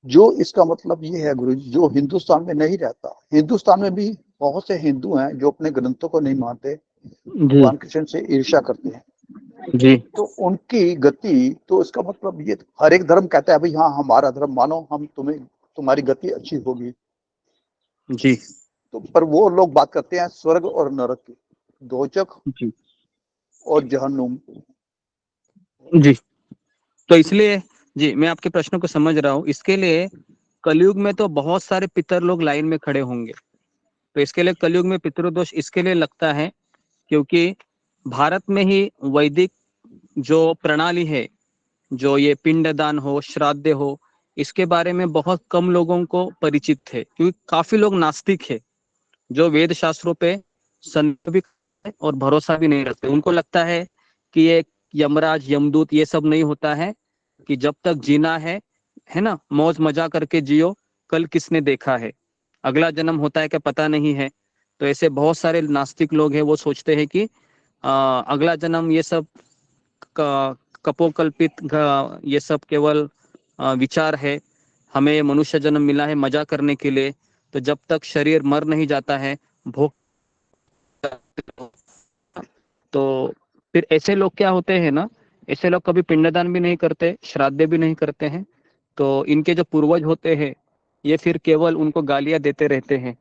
जो इसका मतलब ये है गुरु जी, जो हिंदुस्तान में नहीं रहता, हिंदुस्तान में भी बहुत से हिंदू हैं जो अपने ग्रंथों को नहीं मानते, जी। भगवान कृष्ण से ईर्ष्या करते हैं, जी। तो उनकी गति, तो इसका मतलब ये हर एक धर्म कहता है भाई हाँ हमारा धर्म मानो, हम तुम्हारी गति अच्छी होगी। जी। तो पर वो लोग बात करते हैं स्वर्ग और नरक की, दोजख जी। और जहन्नुम। जी। तो इसलिए जी मैं आपके प्रश्न को समझ रहा हूँ। इसके लिए कलयुग में तो बहुत सारे पितर लोग लाइन में खड़े होंगे। तो इसके लिए कलयुग में पितृदोष इसके लिए लगता है क्योंकि भारत में ही वैदिक जो प्रणाली है, जो ये पिंडदान हो, श्राद्ध हो, इसके बारे में बहुत कम लोगों को परिचित थे, क्योंकि काफी लोग नास्तिक है जो वेद शास्त्रों पे संदेह भी करते हैं और भरोसा भी नहीं रखते। उनको लगता है कि ये यमराज, यमदूत, ये सब नहीं होता है, कि जब तक जीना है ना, मौज मजा करके जियो, कल किसने देखा है, अगला जन्म होता है क्या पता नहीं है। तो ऐसे बहुत सारे नास्तिक लोग हैं, वो सोचते हैं कि अगला जन्म ये सब कपोकल्पित, ये सब केवल विचार है, हमें मनुष्य जन्म मिला है मजा करने के लिए। तो जब तक शरीर मर नहीं जाता है, भोग, तो फिर ऐसे लोग क्या होते हैं ना, ऐसे लोग कभी पिंडदान भी नहीं करते, श्राद्ध भी नहीं करते हैं। तो इनके जो पूर्वज होते हैं ये फिर केवल उनको गालियां देते रहते हैं,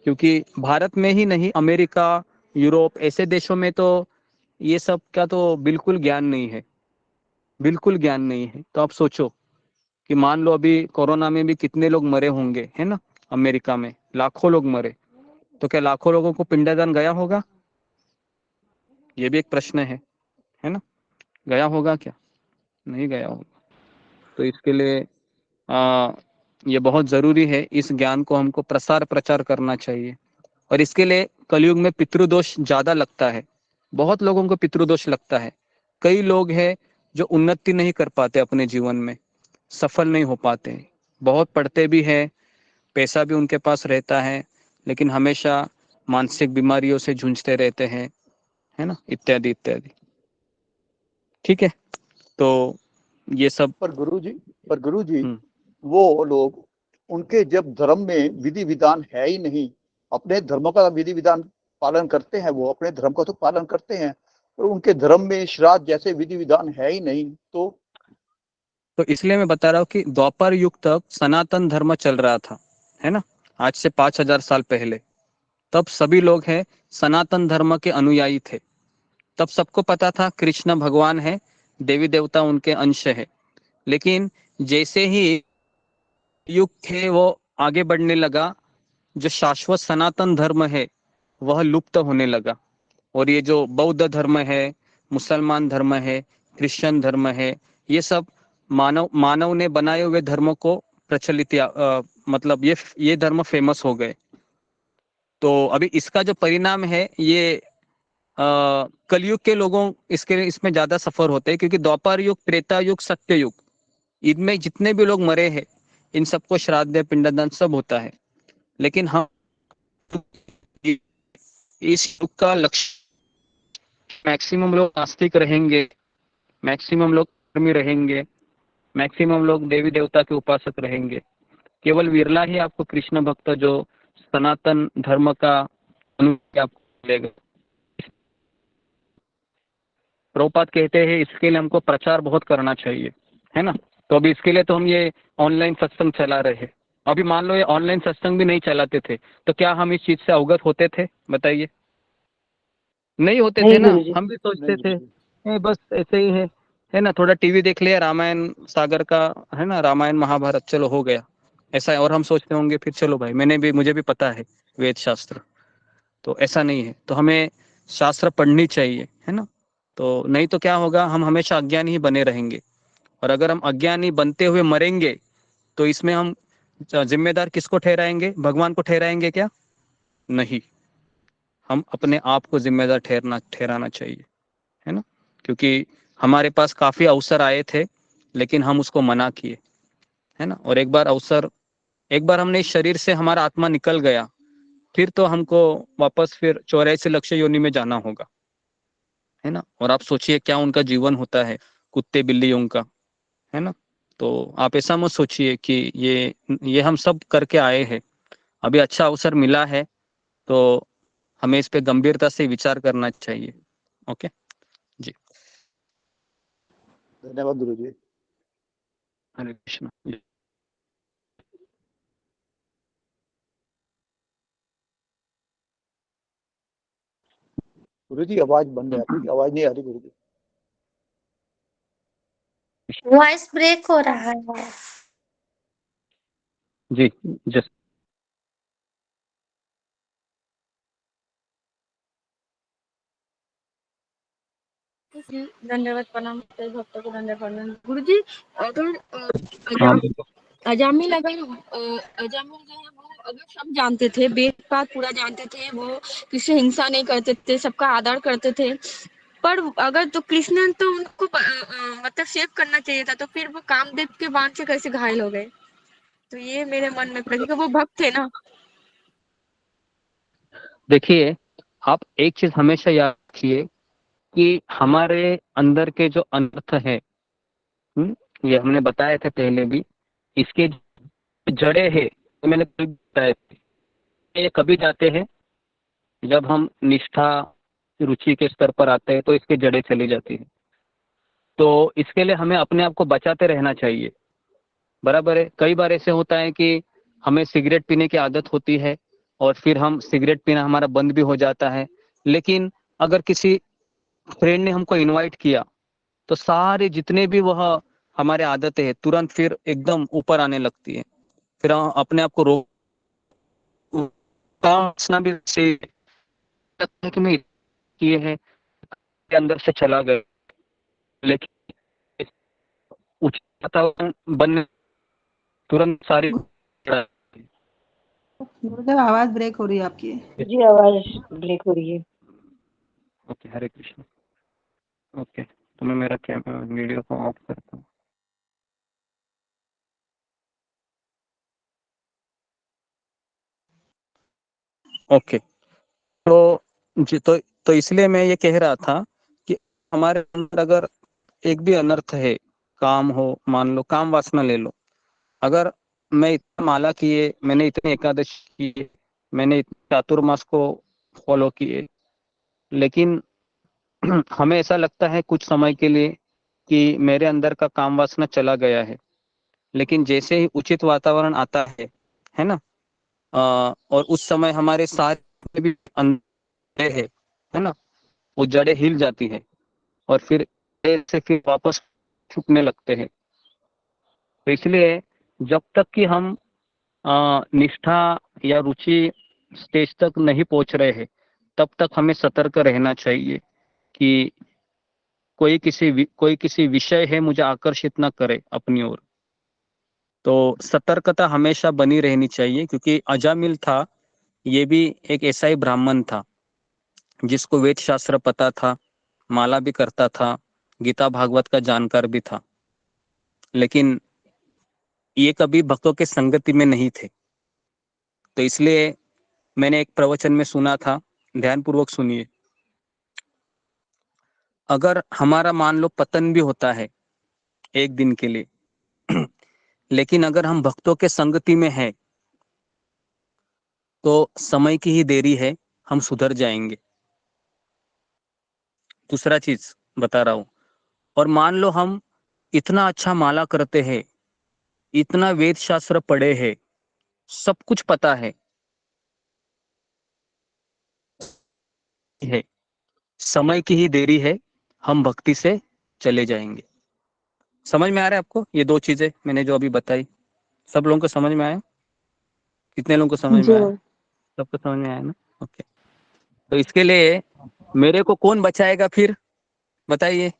क्योंकि भारत में ही नहीं, अमेरिका, यूरोप, ऐसे देशों में तो ये सब का तो बिल्कुल ज्ञान नहीं है, बिल्कुल ज्ञान नहीं है। तो आप सोचो कि मान लो अभी कोरोना में भी कितने लोग मरे होंगे, है ना, अमेरिका में लाखों लोग मरे, तो क्या लाखों लोगों को पिंडदान गया होगा? ये भी एक प्रश्न है ना, गया होगा क्या? नहीं गया होगा। तो इसके लिए ये बहुत जरूरी है, इस ज्ञान को हमको प्रसार प्रचार करना चाहिए। और इसके लिए कलयुग में पितृदोष ज्यादा लगता है, बहुत लोगों को पितृदोष लगता है। कई लोग हैं जो उन्नति नहीं कर पाते अपने जीवन में, सफल नहीं हो पाते, बहुत पढ़ते भी हैं, पैसा भी उनके पास रहता है, लेकिन हमेशा मानसिक बीमारियों से जूझते रहते हैं, है ना, इत्यादि इत्यादि। ठीक है, तो ये सब। पर गुरु जी वो लोग, उनके जब धर्म में विधि विधान है ही नहीं, अपने धर्मों का विधि विधान पालन करते हैं, वो अपने धर्म का तो पालन करते हैं, पर उनके धर्म में श्राद्ध जैसे विधि विधान है ही नहीं, तो इसलिए मैं बता रहा हूँ कि द्वापर युग तक सनातन धर्म चल रहा था, है ना, आज से 5000 साल पहले। तब सभी लोग हैं सनातन धर्म के अनुयायी थे। तब सबको पता था कृष्ण भगवान है, देवी देवता उनके अंश है। लेकिन जैसे ही युग थे वो आगे बढ़ने लगा, जो शाश्वत सनातन धर्म है वह लुप्त होने लगा। और ये जो बौद्ध धर्म है, मुसलमान धर्म है, क्रिश्चियन धर्म है, ये सब मानव ने बनाए हुए धर्मों को प्रचलित, मतलब ये धर्म फेमस हो गए। तो अभी इसका जो परिणाम है, ये कलयुग के लोगों इसमें ज्यादा सफर होते हैं, क्योंकि द्वापर युग, त्रेता युग, सत्य युग, इनमें जितने भी लोग मरे हैं इन सबको श्राद्ध, पिंडदान सब होता है। लेकिन हम इस युग का लक्ष्य, मैक्सिमम लोग नास्तिक रहेंगे, मैक्सिमम लोग धर्मी रहेंगे, मैक्सिमम लोग देवी देवता के उपासक रहेंगे। केवल विरला ही आपको कृष्ण भक्त जो सनातन धर्म का अनुभव आपको मिलेगा। प्रभुपाद कहते हैं इसके लिए हमको प्रचार बहुत करना चाहिए, है ना। तो अभी इसके लिए तो हम ये ऑनलाइन सत्संग चला रहे हैं। अभी मान लो ये ऑनलाइन सत्संग भी नहीं चलाते थे तो क्या हम इस चीज से अवगत होते थे? बताइए, नहीं होते थे ना। हम भी सोचते थे बस ऐसे ही है ना, थोड़ा टीवी देख लिया, रामायण सागर का, है ना, रामायण महाभारत, चलो हो गया, ऐसा है। और हम सोचते होंगे फिर चलो भाई, मुझे भी पता है वेद शास्त्र। तो ऐसा नहीं है, तो हमें शास्त्र पढ़नी चाहिए, है ना। तो नहीं तो क्या होगा, हम हमेशा अज्ञानी ही बने रहेंगे। और अगर हम अज्ञानी बनते हुए मरेंगे तो इसमें हम जिम्मेदार किसको ठहराएंगे? भगवान को ठहराएंगे क्या? नहीं, हम अपने आप को जिम्मेदार ठहराना चाहिए, है ना। क्योंकि हमारे पास काफी अवसर आए थे लेकिन हम उसको मना किए, है ना। और एक बार हमने इस शरीर से हमारा आत्मा निकल गया, फिर तो हमको वापस फिर 84 लक्ष्य योनि में जाना होगा, है ना। और आप सोचिए क्या उनका जीवन होता है, कुत्ते बिल्लियों का, है ना। तो आप ऐसा मत सोचिए कि ये हम सब करके आए हैं, अभी अच्छा अवसर मिला है तो हमें इस पे गंभीरता से विचार करना चाहिए। ओके जी, धन्यवाद गुरु जी। हरे कृष्ण। गुरु जी आवाज बंद है, आपकी आवाज नहीं आ रही गुरु जी। वॉइस ब्रेक हो रहा है। जी जस्ट धन्यवाद प्रणाम भक्तों को धन्यवाद प्रणाम। गुरु जी अगर हाँ अजामिल अगर अजामिल जो है वो अगर सब जानते थे, वेद पाठ पूरा जानते थे, वो किसी हिंसा नहीं करते थे, सबका आदर करते थे, पर अगर तो कृष्ण तो उनको मतलब सेव करना चाहिए था, तो फिर वो कामदेव के बाण से कैसे घायल हो गए? तो ये मेरे मन में पड़ा क्योंकि वो भक्त थे ना। देखिए, आप एक चीज हमेशा याद रखिए कि हमारे अंदर के जो अनर्थ है, ये हमने बताए थे पहले भी, इसके जड़े है, तो मैंने बताया थे, ये कभी जाते हैं जब हम निष्ठा रुचि के स्तर पर आते हैं तो इसके जड़े चली जाती है। तो इसके लिए हमें अपने आप को बचाते रहना चाहिए, बराबर है। कई बार ऐसे होता है कि हमें सिगरेट पीने की आदत होती है और फिर हम सिगरेट पीना हमारा बंद भी हो जाता है, लेकिन अगर किसी फ्रेंड ने हमको इनवाइट किया तो सारे जितने भी वह हमारे आदतें हैं तुरंत फिर एकदम ऊपर आने लगती है, फिर हम अपने आप को रोक भी से कि मैं किए हैं के अंदर से चला गया, लेकिन उचित वातावरण बनने तुरंत सारी। गुरुदेव आवाज ब्रेक हो रही है आपकी। जी आवाज ब्रेक हो रही है। ओके, हरे कृष्ण। ओके, तो मैं मेरा कैमरा वीडियो को ऑफ करता हूँ। ओके, तो इसलिए मैं ये कह रहा था कि हमारे अंदर अगर एक भी अनर्थ है, काम हो, मान लो काम वासना ले लो, अगर मैं इतना माला किए, मैंने इतने एकादशी किए, मैंने इतने चातुर्मास को फॉलो किए, लेकिन हमें ऐसा लगता है कुछ समय के लिए कि मेरे अंदर का काम वासना चला गया है, लेकिन जैसे ही उचित वातावरण आता है ना, और उस समय हमारे सारे भी अंदर है ना, वो जड़ें हिल जाती है और फिर से फिर वापस छुपने लगते हैं। तो इसलिए जब तक कि हम निष्ठा या रुचि स्टेज तक नहीं पहुंच रहे हैं तब तक हमें सतर्क रहना चाहिए कि कोई किसी विषय है मुझे आकर्षित ना करे अपनी ओर। तो सतर्कता हमेशा बनी रहनी चाहिए, क्योंकि अजामिल था, ये भी एक ऐसा ही ब्राह्मण था जिसको वेद शास्त्र पता था, माला भी करता था, गीता भागवत का जानकार भी था, लेकिन ये कभी भक्तों के संगति में नहीं थे। तो इसलिए मैंने एक प्रवचन में सुना था, ध्यानपूर्वक सुनिए। अगर हमारा मान लो पतन भी होता है एक दिन के लिए लेकिन अगर हम भक्तों के संगति में हैं तो समय की ही देरी है, हम सुधर जाएंगे। दूसरा चीज बता रहा हूं, और मान लो हम इतना अच्छा माला करते हैं, इतना वेद शास्त्र पढ़े हैं, सब कुछ पता है, समय की ही देरी है, हम भक्ति से चले जाएंगे। समझ में आ रहा है आपको? ये दो चीजें मैंने जो अभी बताई, सब लोगों को समझ में आया? कितने लोगों को समझ में आया? सबको समझ में आया ना? ओके, तो इसके लिए मेरे को कौन बचाएगा फिर? बताइए,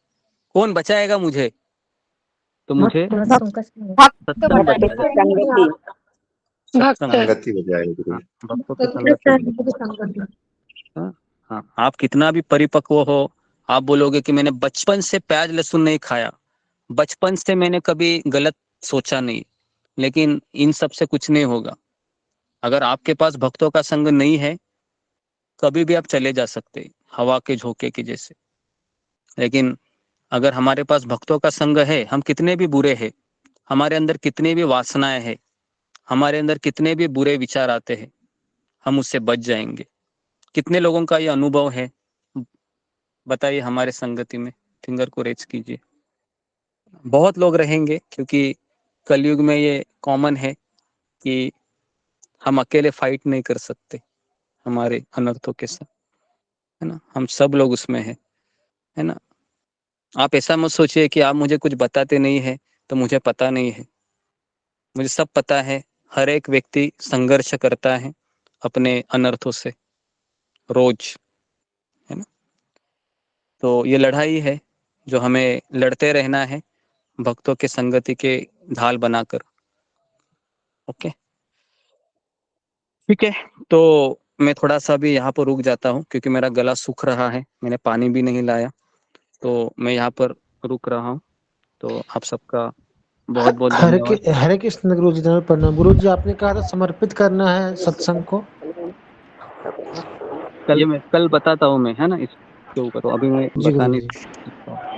कौन बचाएगा मुझे? तो मुझे भक्तों का संग। सत्संग बजाए, सत्संग। संगति बजाए गुरु। हाँ, भक्तों की संगति। हाँ, हाँ, आप कितना भी परिपक्व हो, आप बोलोगे कि मैंने बचपन से प्याज लहसुन नहीं खाया, बचपन से मैंने कभी गलत सोचा नहीं, लेकिन इन सब से कुछ नहीं होगा। अगर आपके पास भक्तों का संग नहीं है, कभी भी आप चले जा सकते हवा के झोंके की जैसे। लेकिन अगर हमारे पास भक्तों का संग है, हम कितने भी बुरे हैं, हमारे अंदर कितनी भी वासनाएं हैं, हमारे अंदर कितने भी बुरे विचार आते हैं, हम उससे बच जाएंगे। कितने लोगों का ये अनुभव है बताइए हमारे संगति में, फिंगर को रेज कीजिए। बहुत लोग रहेंगे, क्योंकि कलयुग में ये कॉमन है कि हम अकेले फाइट नहीं कर सकते हमारे अनर्थों के साथ, है ना। हम सब लोग उसमें है ना। आप ऐसा मत सोचिए कि आप मुझे कुछ बताते नहीं है तो मुझे पता नहीं है, मुझे सब पता है। हर एक व्यक्ति संघर्ष करता है अपने अनर्थों से रोज, है ना। तो ये लड़ाई है जो हमें लड़ते रहना है भक्तों के संगति के ढाल बनाकर। ओके, ठीक है। तो मैं थोड़ा सा भी यहाँ पर रुक जाता हूँ, क्योंकि मेरा गला सूख रहा है, मैंने पानी भी नहीं लाया, तो मैं यहाँ पर रुक रहा हूँ। तो आप सबका बहुत बहुत धन्यवाद। हरे कृष्ण गुरु जी, प्रणाम। गुरु जी, आपने कहा था समर्पित करना है सत्संग को। कल बताता हूँ मैं, है ना, इसके ऊपर। तो अभी मैं बता नहीं सकता।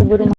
हरे